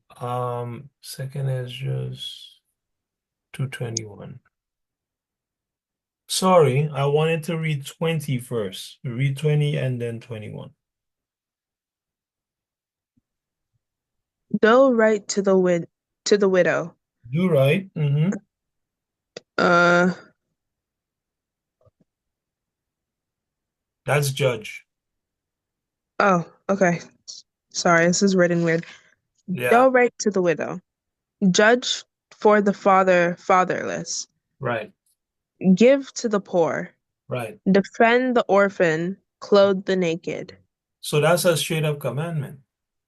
Second is just 221. Sorry, I wanted to read 20 first. Read 20 and then 21. Do right to the widow. Do right. Uh That's judge. oh, okay. Sorry, this is written weird. Yeah, Do right to the widow. Judge for the fatherless. right, Give to the poor. right. Defend the orphan. Clothe the naked. So that's a straight up commandment.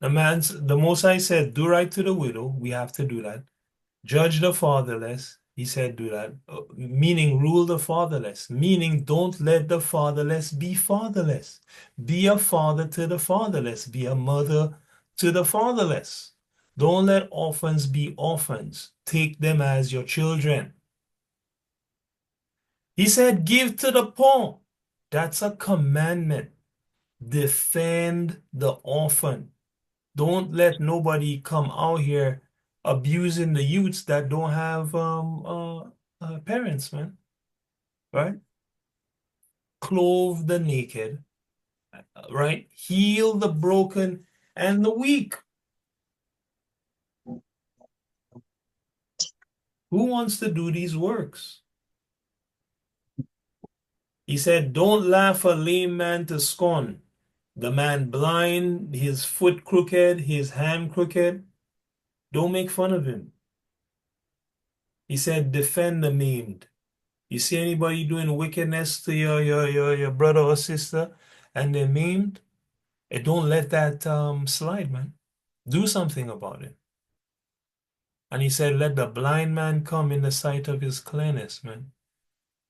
The Most High said, do right to the widow. We have to do that. Judge the fatherless. He said, do that. Meaning, rule the fatherless. Meaning, don't let the fatherless be fatherless. Be a father to the fatherless. Be a mother to the fatherless. Don't let orphans be orphans. Take them as your children. He said, give to the poor. That's a commandment. Defend the orphan. Don't let nobody come out here abusing the youths that don't have parents, man. Right? Clothe the naked, right? Heal the broken and the weak. Who wants to do these works? He said, don't laugh a lame man to scorn. The man blind, his foot crooked, his hand crooked. Don't make fun of him. He said, defend the maimed. You see anybody doing wickedness to your brother or sister and they're maimed, don't let that slide, man. Do something about it. And he said, let the blind man come in the sight of his clearness, man.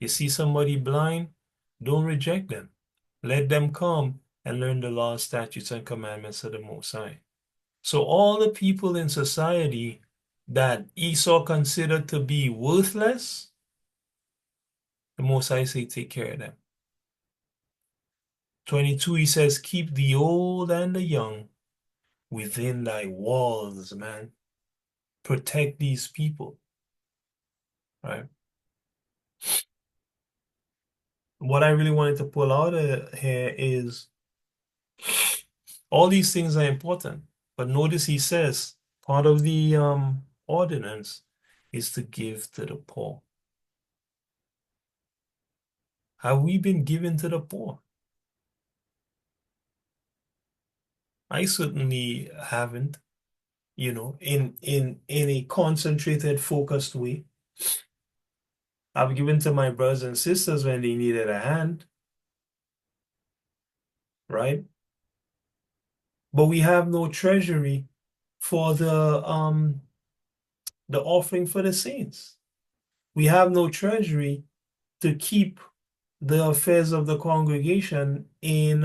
You see somebody blind, don't reject them. Let them come and learn the law, statutes, and commandments of the Most High. So all the people in society that Esau considered to be worthless, the Most High say take care of them. 22, he says, keep the old and the young within thy walls, man. Protect these people, right? What I really wanted to pull out here is all these things are important, but notice he says part of the ordinance is to give to the poor. Have we been given to the poor? I certainly haven't, in a concentrated, focused way. I've given to my brothers and sisters when they needed a hand, right? But we have no treasury for the offering for the saints. We have no treasury to keep the affairs of the congregation in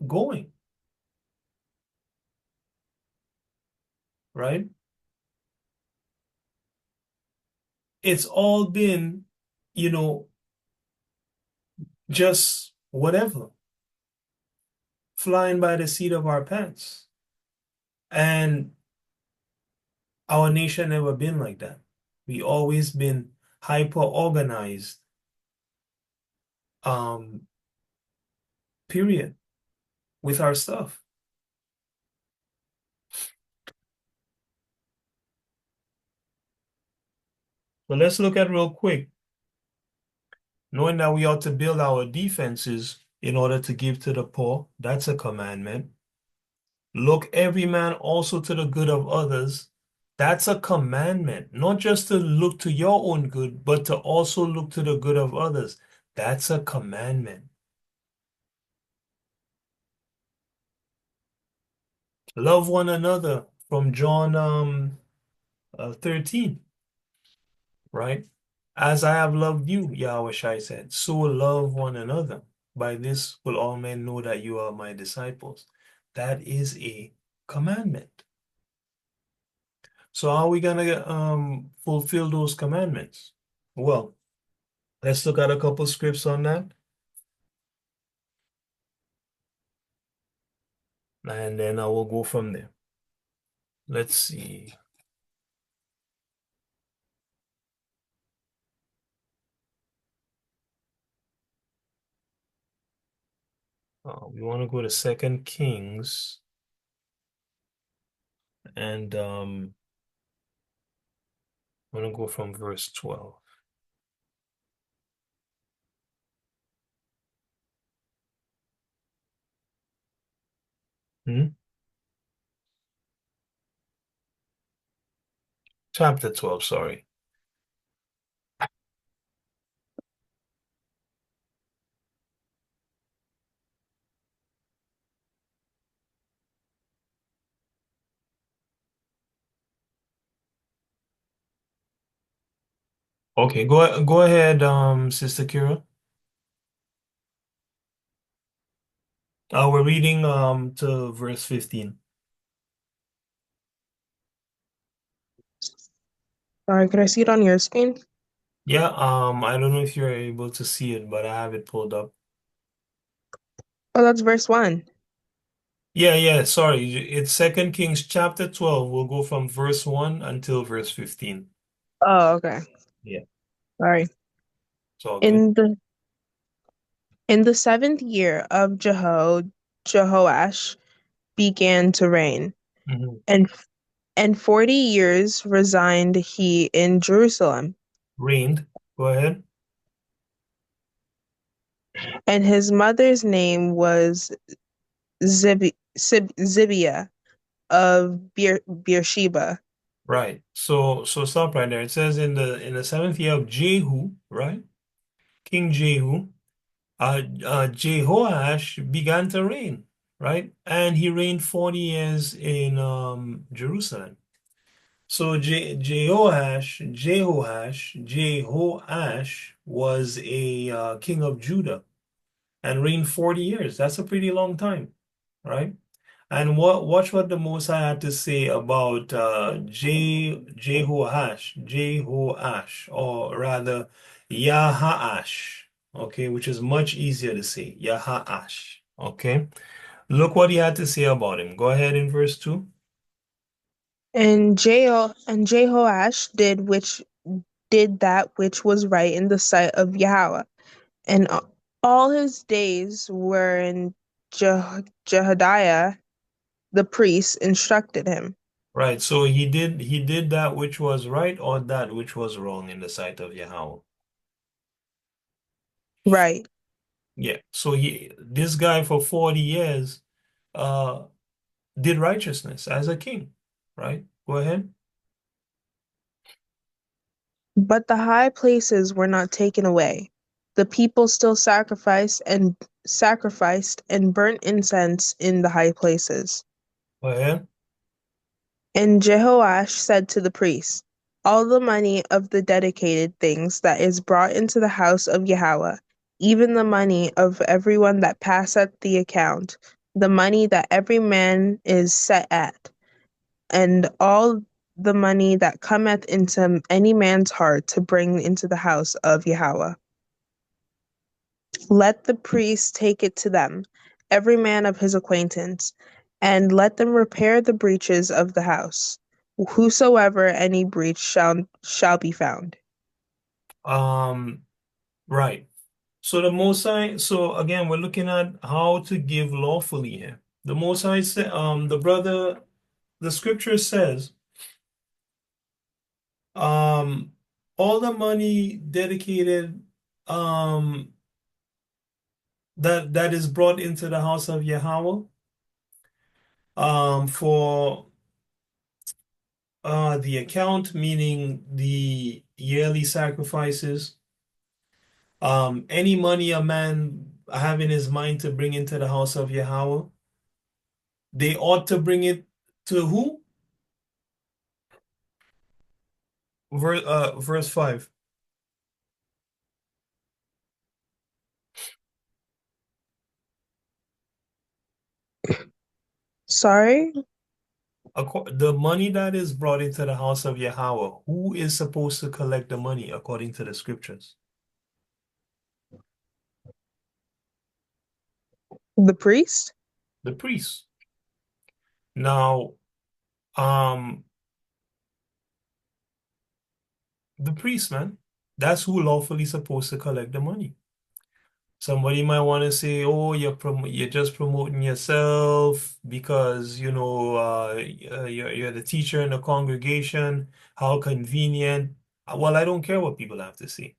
going, right? It's all been, you know, just whatever, flying by the seat of our pants. And our nation never been like that. We always been hyper organized, um, period, with our stuff. So let's look at real quick, knowing that we ought to build our defenses in order to give to the poor. That's a commandment. Look every man also to the good of others. That's a commandment, not just to look to your own good, but to also look to the good of others. That's a commandment. Love one another from John 13, right? As I have loved you, Yahweh Shai said, so love one another. By this will all men know that you are my disciples. That is a commandment. So how are we gonna fulfill those commandments? Well, let's look at a couple scripts on that, and then I will go from there. Let's see. We want to go to Second Kings, and I'm gonna go from verse 12. Hmm? Chapter 12, sorry. Okay, go ahead, Sister Kira. We're reading to verse 15. Sorry, could I see it on your screen? Yeah, I don't know if you're able to see it, but I have it pulled up. Oh, that's verse 1. Yeah, sorry. It's Second Kings chapter 12. We'll go from verse 1 until verse 15. Oh, okay. Yeah, Sorry. it's all good. In the 7th year of Jehoash began to reign, Mhm. and 40 years resigned he in Jerusalem. Reigned. Go ahead. And his mother's name was Zibiah of Beersheba. Right. So stop right there. It says in the seventh year of Jehu, right? King Jehu, Jehoash began to reign, right? And he reigned 40 years in Jerusalem. So Jehoash was a king of Judah and reigned 40 years. That's a pretty long time, right? And watch what the Most High had to say about Jehoash, or rather Yahaash, okay, which is much easier to say, Yahaash, okay. Look what he had to say about him. Go ahead in verse 2. And Jehoash did that which was right in the sight of Yahweh, and all his days were in Jehodiah the priest instructed him. Right, so he did that which was right or that which was wrong in the sight of Yahweh. Right. Yeah, so this guy for 40 years uh did righteousness as a king, right? Go ahead. But the high places were not taken away. The people still sacrificed and burnt incense in the high places. Go ahead. And Jehoash said to the priests, all the money of the dedicated things that is brought into the house of Yahweh, even the money of everyone that passeth the account, the money that every man is set at, and all the money that cometh into any man's heart to bring into the house of Yahweh. Let the priests take it to them, every man of his acquaintance, and let them repair the breaches of the house. Whosoever any breach shall be found. Um, right. So the Most High, so again, we're looking at how to give lawfully here. The Most High said, the scripture says, um, all the money dedicated, um, that is brought into the house of Yahweh, for the account, meaning the yearly sacrifices, any money a man have in his mind to bring into the house of Yahweh, they ought to bring it to who? Verse 5. Sorry? The money that is brought into the house of Yahweh, who is supposed to collect the money according to the scriptures? The priest? The priests. Now, um, the priest, man, that's who lawfully supposed to collect the money. Somebody might want to say, "Oh, you're just promoting yourself because you're the teacher in the congregation. How convenient." Well, I don't care what people have to say.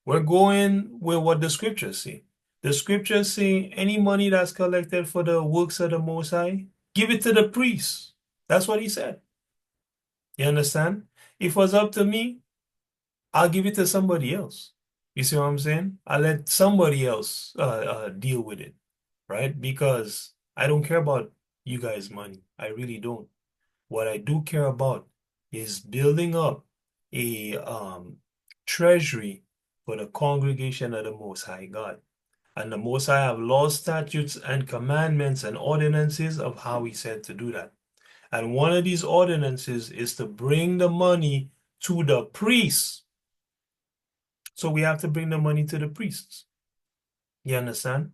We're going with what the scriptures say. The scriptures say any money that's collected for the works of the Most High, give it to the priests. That's what he said. You understand? If it was up to me, I'll give it to somebody else. You see what I'm saying? I'll let somebody else deal with it, right? Because I don't care about you guys' money. I really don't. What I do care about is building up a treasury for the congregation of the Most High God. And the Most High have laws, statutes, and commandments and ordinances of how He said to do that. And one of these ordinances is to bring the money to the priests. So we have to bring the money to the priests. You understand?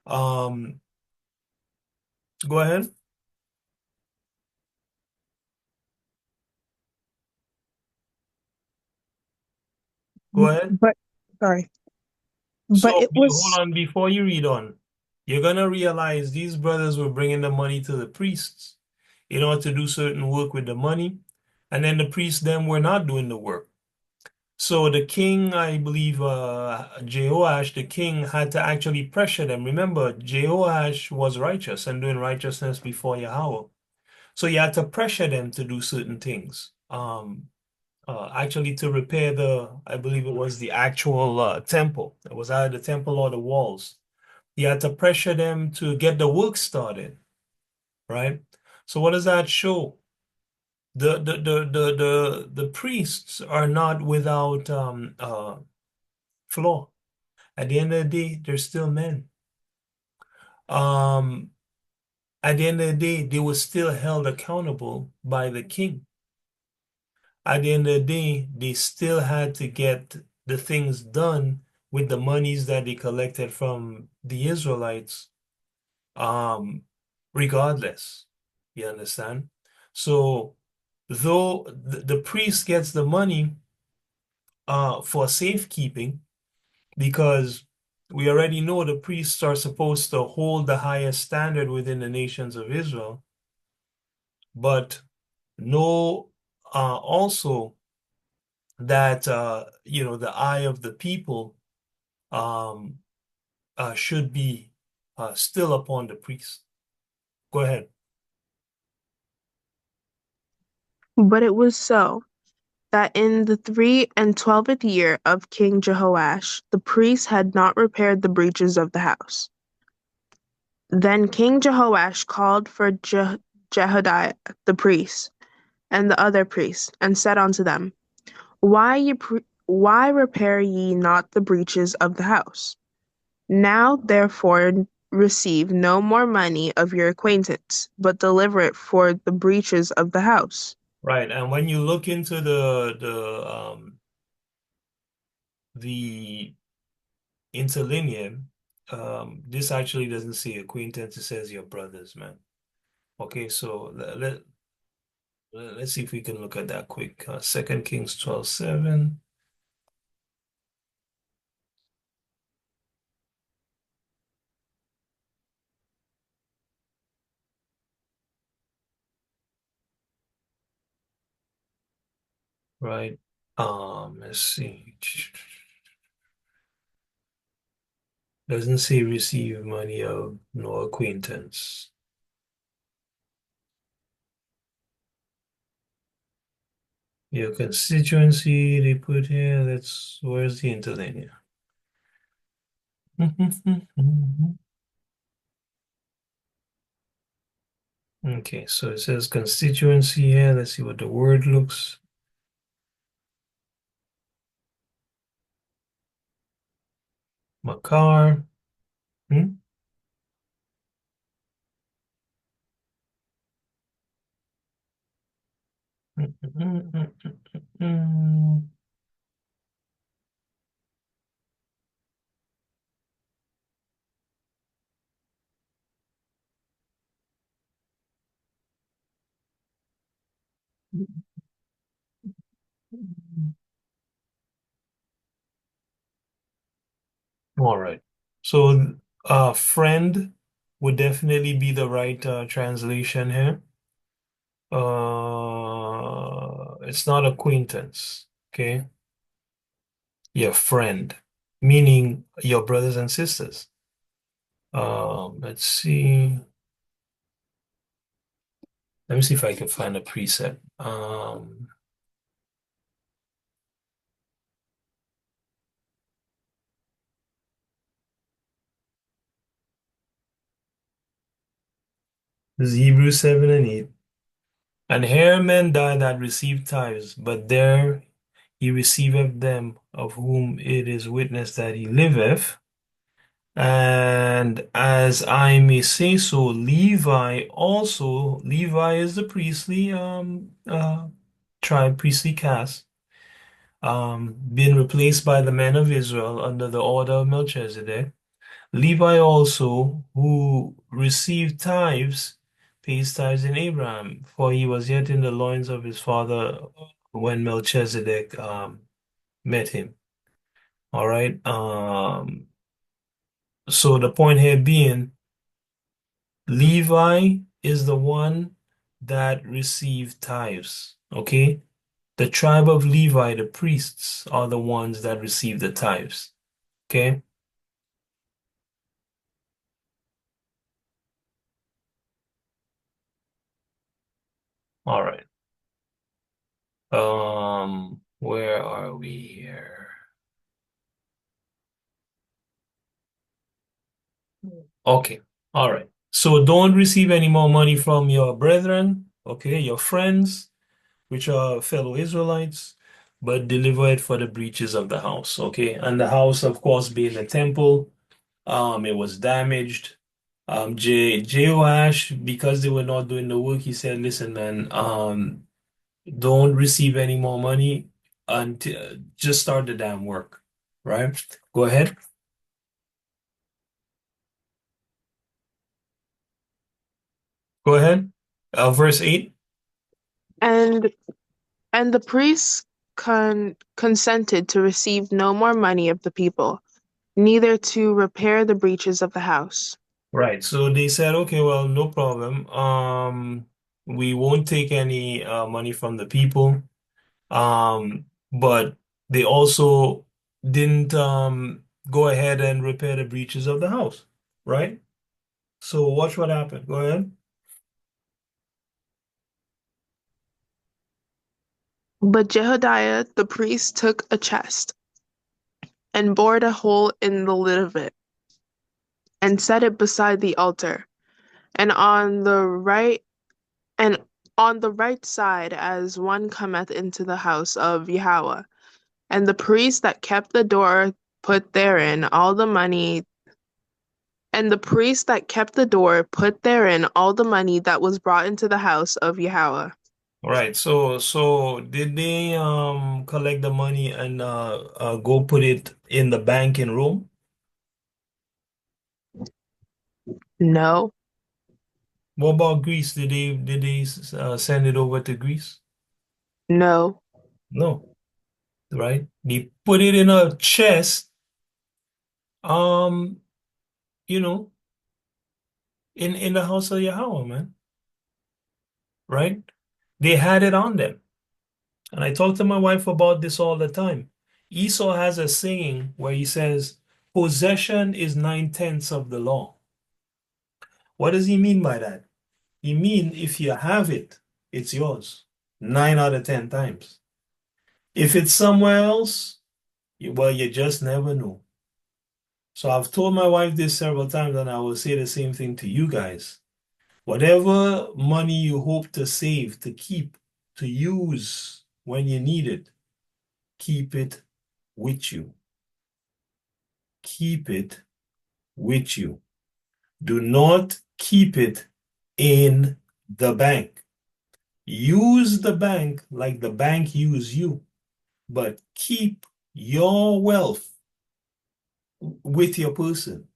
Um, go ahead. Go ahead. But sorry. But So it hold was on before you read on. You're gonna realize these brothers were bringing the money to the priests in order to do certain work with the money, and then the priests them were not doing the work. So the king, I believe, Jehoash, the king, had to actually pressure them. Remember, Jehoash was righteous and doing righteousness before Yahweh. So you had to pressure them to do certain things. Actually to repair I believe it was the actual temple. It was either the temple or the walls. You had to pressure them to get the work started, right? So what does that show? The priests are not without flaw. At the end of the day, they're still men. Um, at the end of the day, they were still held accountable by the king. At the end of the day, they still had to get the things done with the monies that they collected from the Israelites, um, regardless. You understand? So, though the priest gets the money for safekeeping, because we already know the priests are supposed to hold the highest standard within the nations of Israel, but know also that the eye of the people um, should be still upon the priest. Go ahead. but it was so that in the 3 and 12th year of King Jehoash, the priests had not repaired the breaches of the house. Then King Jehoash called for Jehoiada the priest and the other priests, and said unto them, Why repair ye not the breaches of the house? Now therefore receive no more money of your acquaintance, but deliver it for the breaches of the house. Right, and when you look into the interlinear, this actually doesn't say acquaintance; it says your brothers, man. Okay, so let's see if we can look at that quick. 2 Kings 12:7. Right. Let's see. Doesn't say receive money of no acquaintance. Your constituency, they put here, where's the interlinear? Okay, so it says constituency here. Let's see what the word looks. Makar. Hmm? All right. So, friend would definitely be the right translation here. It's not acquaintance, okay? Your friend, meaning your brothers and sisters. Let's see. Let me see if I can find a preset. This is Hebrews 7 and 8. And here men die that receive tithes, but there he receiveth them of whom it is witness that he liveth. And as I may say so, Levi also, Levi is the priestly tribe, priestly caste, being replaced by the men of Israel under the order of Melchizedek. Levi also, who received tithes, pays tithes in Abraham, for he was yet in the loins of his father when Melchizedek met him. All right. So the point here being, Levi is the one that received tithes. Okay. The tribe of Levi, the priests, are the ones that receive the tithes. Okay. All right. Where are we here? Okay. All right. So don't receive any more money from your brethren, okay, your friends, which are fellow Israelites, but deliver it for the breaches of the house, okay? And the house, of course, being the temple, it was damaged. Jehoash, because they were not doing the work, he said, listen, man, don't receive any more money until just start the damn work, right? Go ahead. Go ahead. Verse 8. And the priests consented to receive no more money of the people, neither to repair the breaches of the house. Right. So they said, okay, well, no problem. We won't take any money from the people. But they also didn't go ahead and repair the breaches of the house, right? So watch what happened. Go ahead. But Jehoiada the priest took a chest, and bored a hole in the lid of it, and set it beside the altar, and and on the right side as one cometh into the house of Yahweh. And the priest that kept the door put therein all the money And the priest that kept the door put therein all the money that was brought into the house of Yahweh. All right. So did they collect the money and go put it in the bank in Rome? No, What about Greece? Did they send it over to Greece? no. No, right? They put it in a chest, um, you know, in the house of Yahweh, man, right? They had it on them. And I talk to my wife about this all the time. Esau has a saying where he says, possession is 9/10 of the law. What does he mean by that? He mean if you have it, it's yours. 9 out of 10 times. If it's somewhere else, well, you just never know. So I've told my wife this several times, and I will say the same thing to you guys. Whatever money you hope to save, to keep, to use when you need it, keep it with you. Keep it with you. Do not keep it in the bank. Use the bank like the bank use you, but keep your wealth with your person.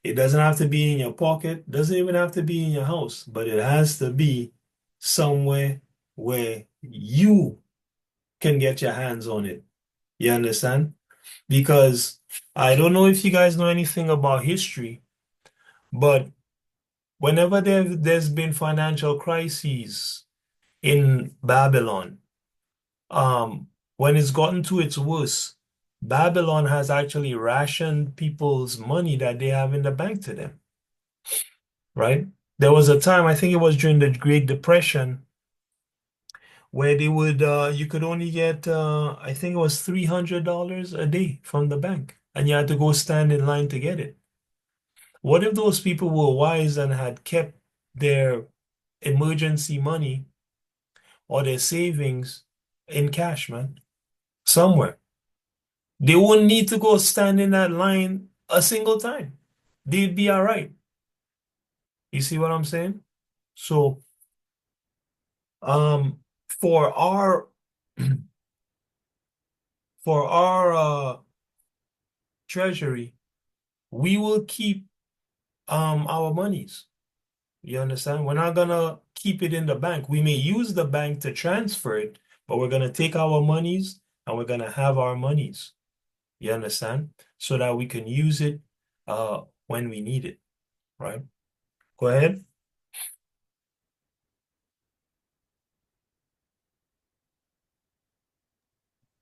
It doesn't have to be in your pocket, doesn't even have to be in your house, but it has to be somewhere where you can get your hands on it. You understand? Because I don't know if you guys know anything about history, but whenever there's been financial crises in Babylon, um, when it's gotten to its worst, Babylon has actually rationed people's money that they have in the bank to them, right? There was a time, I think it was during the Great Depression, where you could only get, I think it was $300 a day from the bank, and you had to go stand in line to get it. What if those people were wise and had kept their emergency money or their savings in cash, man, somewhere? They wouldn't need to go stand in that line a single time. They'd be all right. You see what I'm saying? So, for our for our treasury, we will keep our monies. You understand? We're not gonna keep it in the bank. We may use the bank to transfer it, but we're gonna take our monies and we're gonna have our monies. You understand? So that we can use it when we need it, right? Go ahead.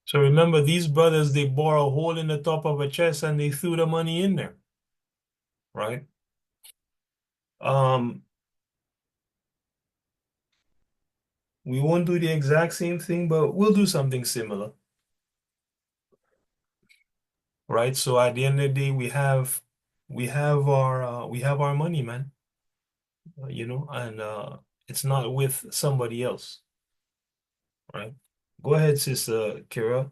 So remember, these brothers, they bore a hole in the top of a chest and they threw the money in there, right? Um, we won't do the exact same thing, but we'll do something similar, right? So at the end of the day, we have our money, man. And it's not with somebody else, right? Go ahead, Sister Kira.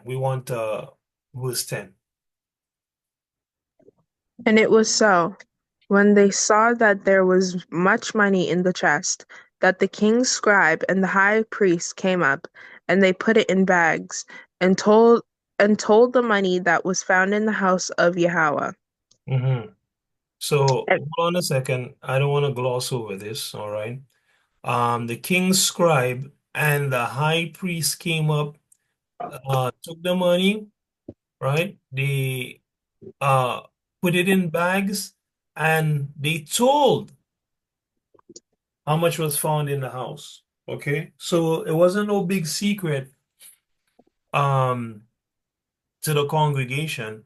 We want verse 10. And it was so, when they saw that there was much money in the chest, that the king's scribe and the high priest came up, and they put it in bags, and told the money that was found in the house of Yahweh. Mm-hmm. So And, hold on a second. I don't want to gloss over this, all right? The king's scribe and the high priest came up, took the money, right? They uh put it in bags and they told how much was found in the house. Okay? So it wasn't no big secret um to the congregation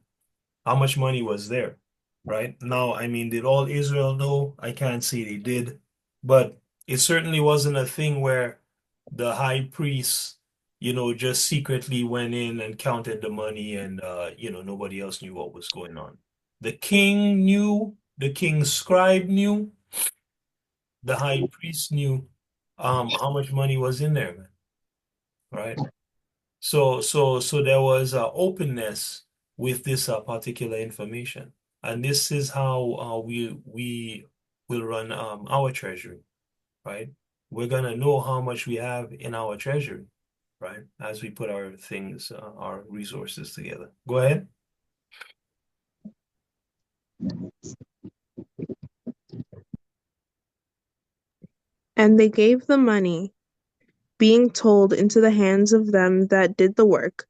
how much money was there, right? Now, I mean, did all Israel know? I can't say they did, but it certainly wasn't a thing where the high priest, just secretly went in and counted the money and, nobody else knew what was going on. The king knew, the king's scribe knew, the high priest knew, how much money was in there, man, right? So there was openness with this particular information, and this is how we will run our treasury, right? We're gonna know how much we have in our treasury, right? As we put our resources together. Go ahead. they gave the money, being told, into the hands of them that did the work,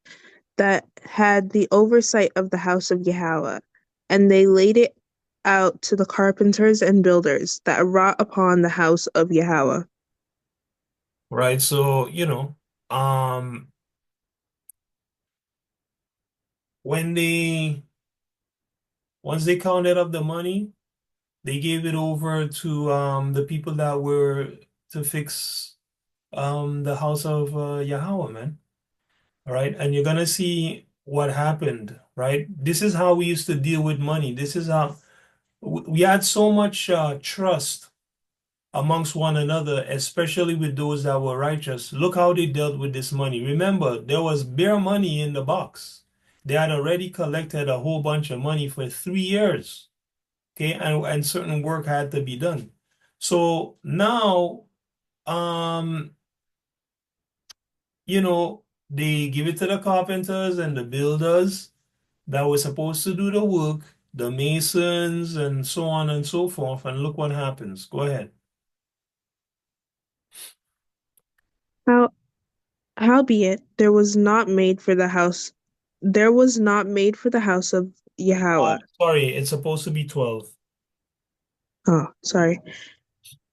that had the oversight of the house of Yahweh, and they laid it out to the carpenters and builders that wrought upon the house of Yahweh. Right. So, when they once they counted up the money, they gave it over to the people that were to fix the house of Yahweh, man. All right. And you're gonna see what happened, right? This is how we used to deal with money. This is how we had so much trust amongst one another, especially with those that were righteous. Look how they dealt with this money. Remember, there was bare money in the box. They had already collected a whole bunch of money for 3 years. Okay, and certain work had to be done. So now, um, they give it to the carpenters and the builders that were supposed to do the work, the masons and so on and so forth, and look what happens. Go ahead. How howbeit there was not made for the house of Yahweh. Sorry, it's supposed to be 12. Oh, sorry.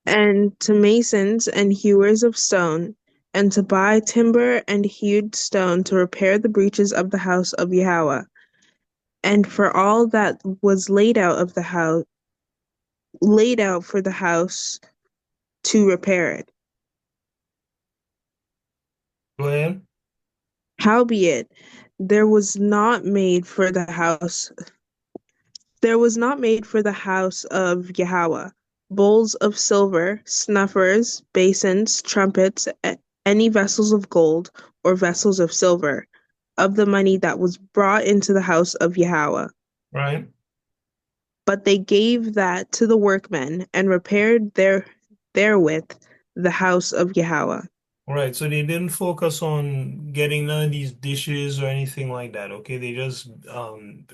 And to masons and hewers of stone, and to buy timber and hewed stone to repair the breaches of the house of Yahweh, and for all that was laid out for the house to repair it. Go ahead. Howbeit, there was not made for the house there was not made for the house of Yahweh bowls of silver, snuffers, basins, trumpets, any vessels of gold, or vessels of silver, of the money that was brought into the house of Yahweh. Right. But they gave that to the workmen, and repaired therewith the house of Yahweh. Right. So they didn't focus on getting none of these dishes or anything like that. Okay. They just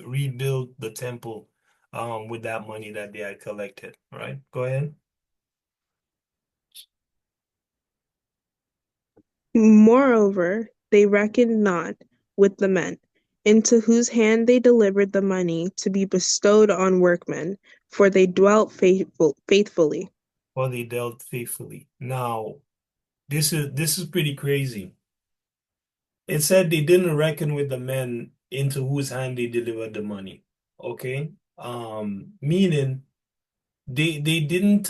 rebuilt the temple with that money that they had collected. Right. Go ahead. Moreover, they reckoned not with the men, into whose hand they delivered the money to be bestowed on workmen, for they dwelt faithfully. Or they dealt faithfully. Now, this is pretty crazy. It said they didn't reckon with the men into whose hand they delivered the money. Okay. Meaning they didn't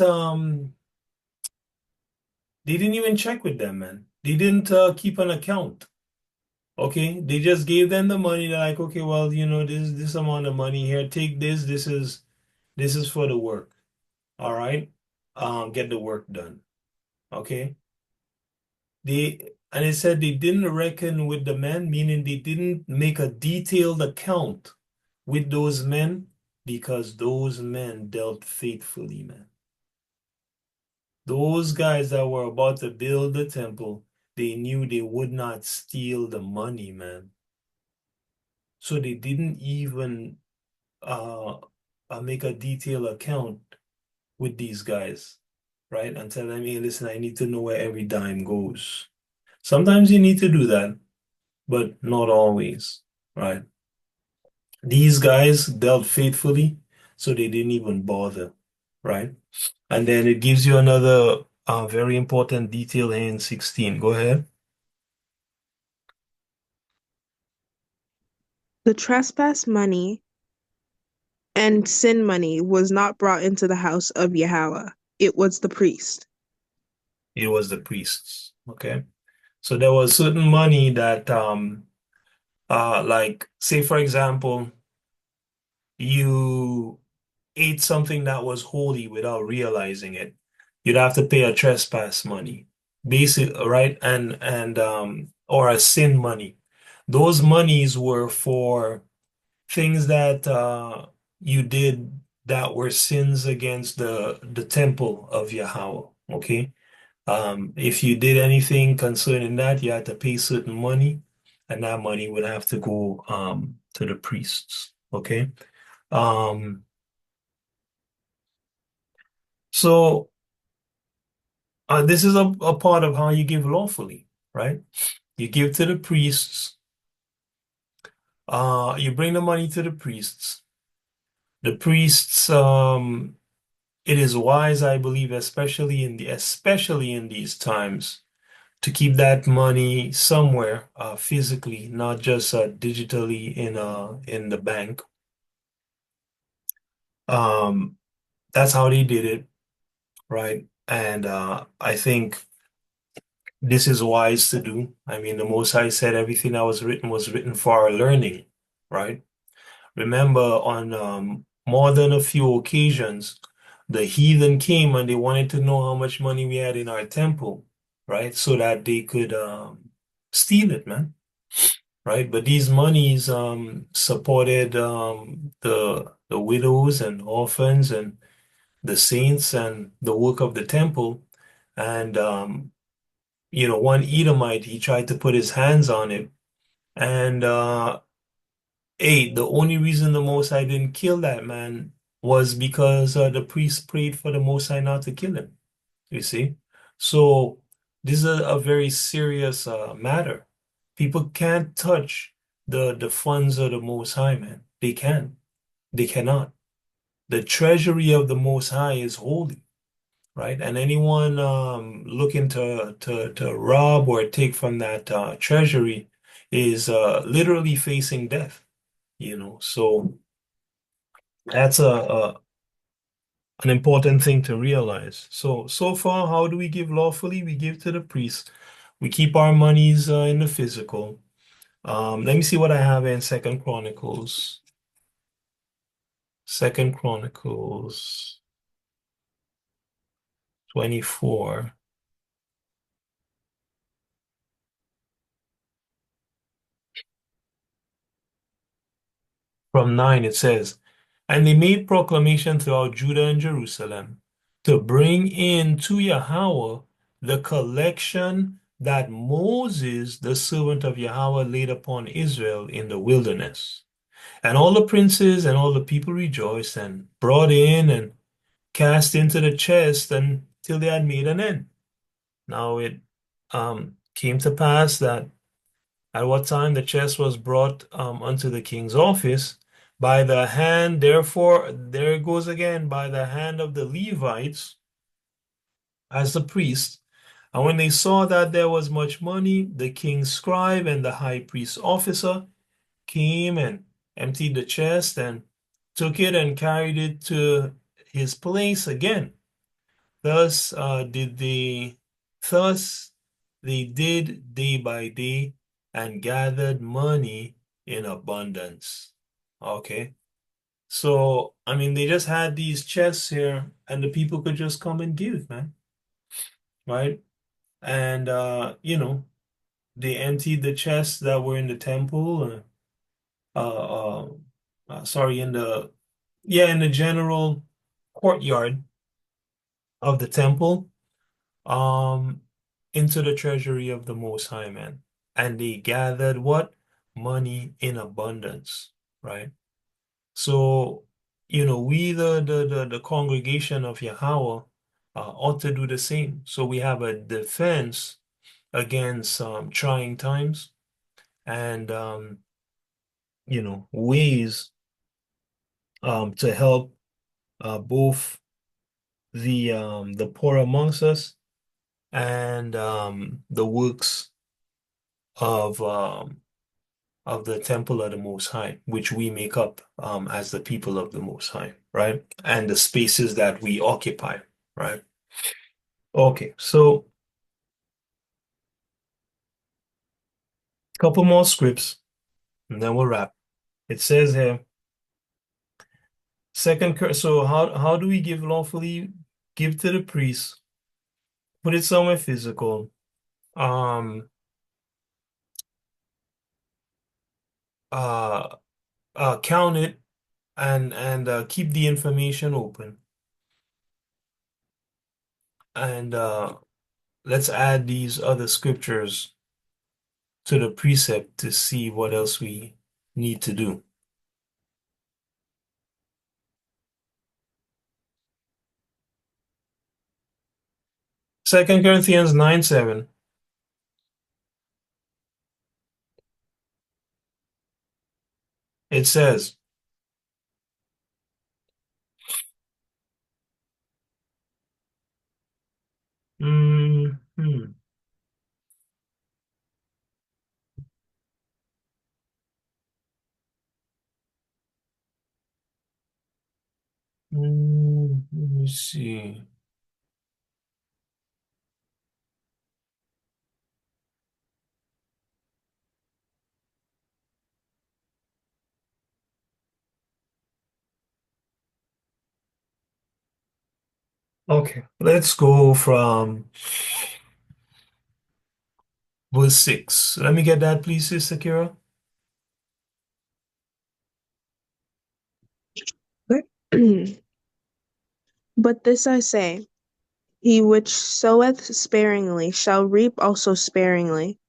even check with them, man. They didn't keep an account. Okay, they just gave them the money. They're like, okay, well, this amount of money here. Take this. This is for the work. All right. Get the work done. Okay. And it said they didn't reckon with the men, meaning they didn't make a detailed account with those men because those men dealt faithfully, man. Those guys that were about to build the temple, they knew they would not steal the money, man. So they didn't even uh, make a detailed account with these guys, right? And tell them, hey, listen, I need to know where every dime goes. Sometimes you need to do that, but not always, right? These guys dealt faithfully, so they didn't even bother, right? And then it gives you another very important detail here in 16. Go ahead. The trespass money and sin money was not brought into the house of Yahweh, it was the priest. It was the priests, okay? So there was certain money that, like, say, for example, you ate something that was holy without realizing it. You'd have to pay a trespass money, basic, right? And or a sin money. Those monies were for things that you did that were sins against the temple of Yahweh. Okay. If you did anything concerning that, you had to pay certain money, and that money would have to go to the priests. Okay. Um, so this is a part of how you give lawfully, right? You give to the priests, you bring the money to the priests. The priests, it is wise, I believe, especially in these times, to keep that money somewhere, physically, not just digitally in the bank. Um, that's how they did it, right? And I think this is wise to do. I mean, the Most High said everything that was written for our learning, right? Remember, on more than a few occasions, the heathen came and they wanted to know how much money we had in our temple, right? So that they could steal it, man. right? But these monies supported the widows and orphans and the saints and the work of the temple. And one Edomite, he tried to put his hands on it. And the only reason the Most High didn't kill that man was because the priest prayed for the Most High not to kill him. You see? So this is a very serious matter. People can't touch the funds of the Most High, man. They can't. They cannot. The treasury of the Most High is holy, right? And anyone looking to rob or take from that treasury is literally facing death, So that's an important thing to realize. So far, how do we give lawfully? We give to the priest. We keep our monies in the physical. Let me see what I have in Second Chronicles. Second Chronicles 24. From 9, it says, And they made proclamation throughout Judah and Jerusalem to bring in to Yahweh the collection that Moses, the servant of Yahweh, laid upon Israel in the wilderness. And all the princes and all the people rejoiced and brought in and cast into the chest until they had made an end. Now it came to pass that at what time the chest was brought unto the king's office by the hand, therefore, there it goes again, by the hand of the Levites as the priests. And when they saw that there was much money, the king's scribe and the high priest's officer came and emptied the chest and took it and carried it to his place again. Thus thus they did day by day and gathered money in abundance. Okay. So, I mean, they just had these chests here and the people could just come and give, man. Right? And, they emptied the chests that were in the temple, uh, uh, sorry, in the general courtyard of the temple, um, into the treasury of the Most High, man. And they gathered what? Money in abundance, right? So, we, the congregation of Yahweh, ought to do the same. So we have a defense against trying times and, ways to help both the poor amongst us and the works of the temple of the Most High, which we make up as the people of the Most High, right? And the spaces that we occupy, right? Okay, so a couple more scripts, and then we'll wrap. It says here, so how do we give lawfully? Give to the priest, put it somewhere physical, um, uh, count it, and keep the information open. And let's add these other scriptures to the precept to see what else we need to do. Second Corinthians 9:7. It says, hmm, let me see. Okay, let's go from verse 6. Let me get that, please, Sister Kira. But this I say, he which soweth sparingly shall reap also sparingly,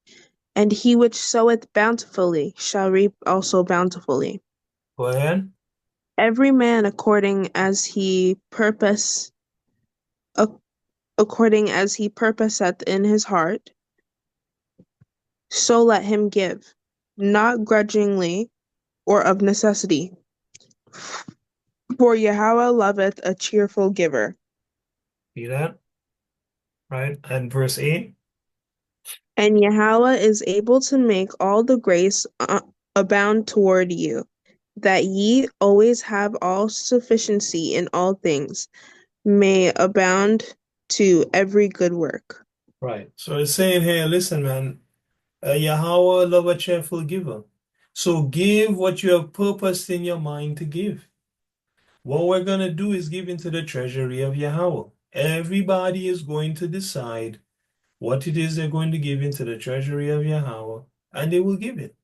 and he which soweth bountifully shall reap also bountifully. Go ahead. Every man according as he purposeth in his heart, so let him give, not grudgingly or of necessity. For Yahweh loveth a cheerful giver. See that? Right? And verse 8. And Yahweh is able to make all the grace abound toward you, that ye always have all sufficiency in all things, may abound to every good work. Right. So it's saying here, listen, man, Yahweh love a cheerful giver. So give what you have purposed in your mind to give. What we're going to do is give into the treasury of Yahweh. Everybody is going to decide what it is they're going to give into the treasury of Yahweh, and they will give it,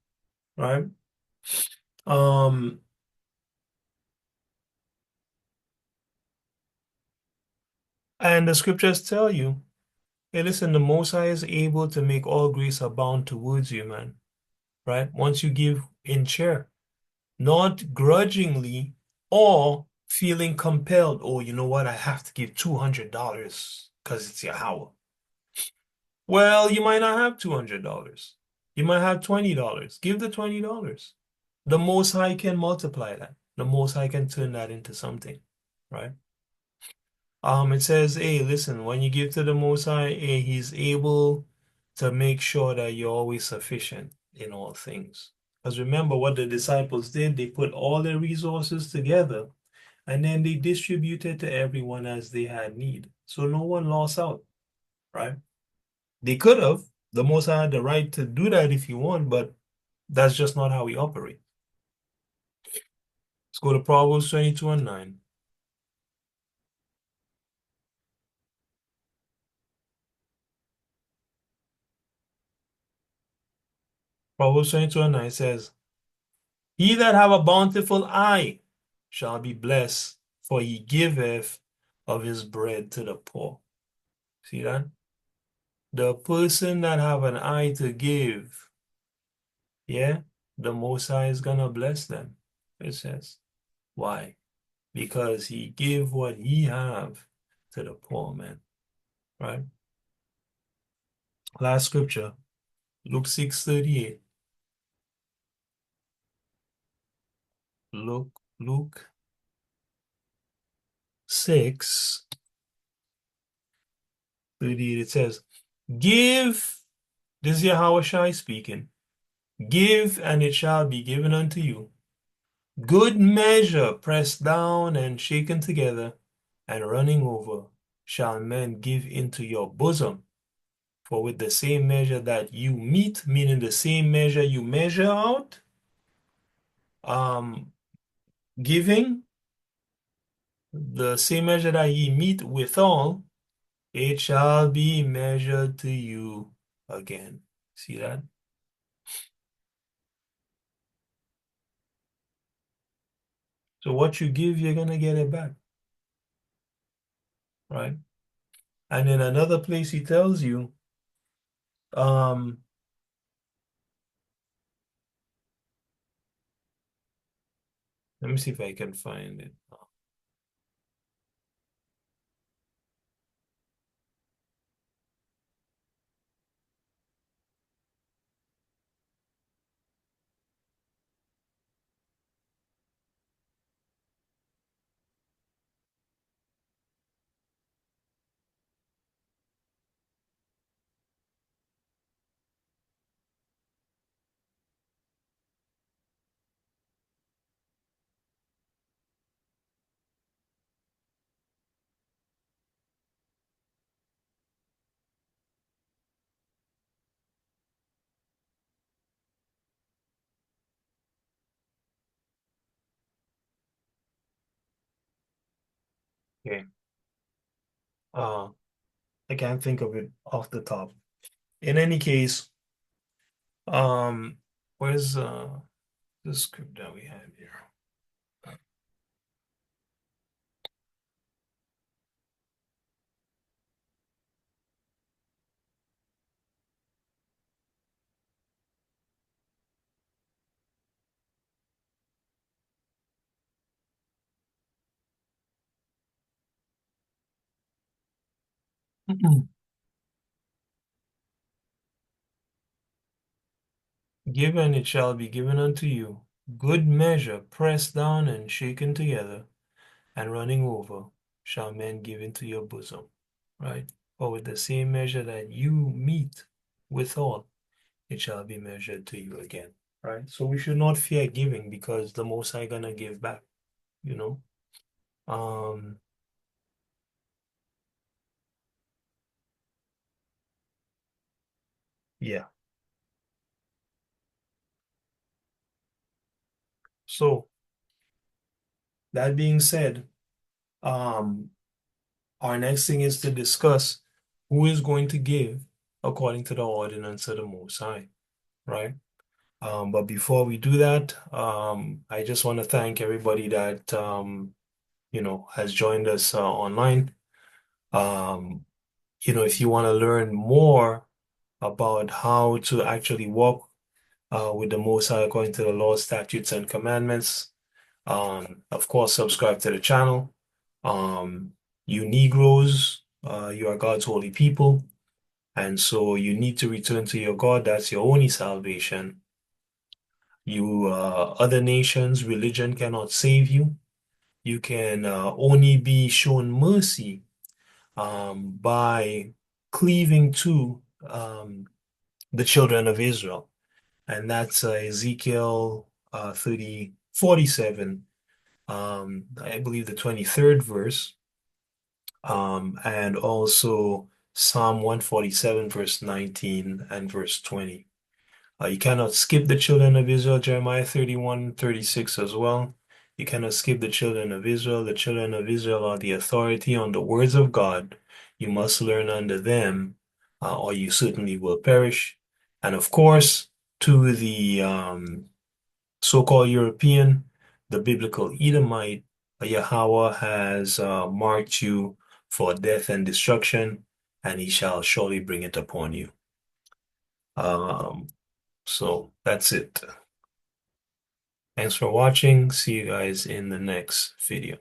right? Um, and the scriptures tell you, hey, listen, the Most High is able to make all grace abound towards you, man, right? Once you give in share, not grudgingly or feeling compelled, oh, you know what, I have to give $200 because it's Yahweh. Well, you might not have $200. You might have $20. Give the $20. The Most High can multiply that. The Most High can turn that into something, right? It says, hey, listen, when you give to the Most High, hey, He's able to make sure that you're always sufficient in all things. Because remember what the disciples did, they put all their resources together and then they distributed to everyone as they had need. So no one lost out, right? They could have. The Most High had the right to do that if you want, but that's just not how we operate. Let's go to Proverbs 22 and 9. Proverbs 22 and 9 says, he that have a bountiful eye shall be blessed, for he giveth of his bread to the poor. See that? The person that have an eye to give, yeah, the Most High is gonna bless them. It says. Why? Because he give what he have to the poor man. Right? Last scripture, Luke 6:38. Luke 6:38. It says, give, this is Yahweh Shai speaking, give and it shall be given unto you. Good measure, pressed down and shaken together and running over, shall men give into your bosom. For with the same measure that you meet, meaning the same measure you measure out, um, giving, the same measure that ye meet withal, it shall be measured to you again. See that? So what you give, you're gonna get it back, right? And in another place, he tells you, um, let me see if I can find it. Okay. Uh, I can't think of it off the top. In any case, um, where's the script that we have here? Give and it shall be given unto you. Good measure, pressed down and shaken together, and running over, shall men give into your bosom. Right? For with the same measure that you meet withal, it shall be measured to you again. Right? So we should not fear giving because the Most High gonna give back, you know. Yeah. So that being said, um, our next thing is to discuss who is going to give according to the ordinance of the Most High, right? But before we do that, I just want to thank everybody that has joined us online. Um, if you want to learn more about how to actually walk with the Most High according to the law, statutes, and commandments, of course, subscribe to the channel. You Negroes, you are God's holy people, and so you need to return to your God. That's your only salvation. You other nations, religion cannot save you. You can only be shown mercy by cleaving to the children of Israel. And that's Ezekiel 47, I believe the 23rd verse, and also Psalm 147, verse 19 and verse 20. You cannot skip the children of Israel, Jeremiah 31:36 as well. You cannot skip the children of Israel. The children of Israel are the authority on the words of God. You must learn under them, or you certainly will perish. And of course, to the so-called European, the biblical Edomite, Yahweh has marked you for death and destruction, and he shall surely bring it upon you. So that's it. Thanks for watching. See you guys in the next video.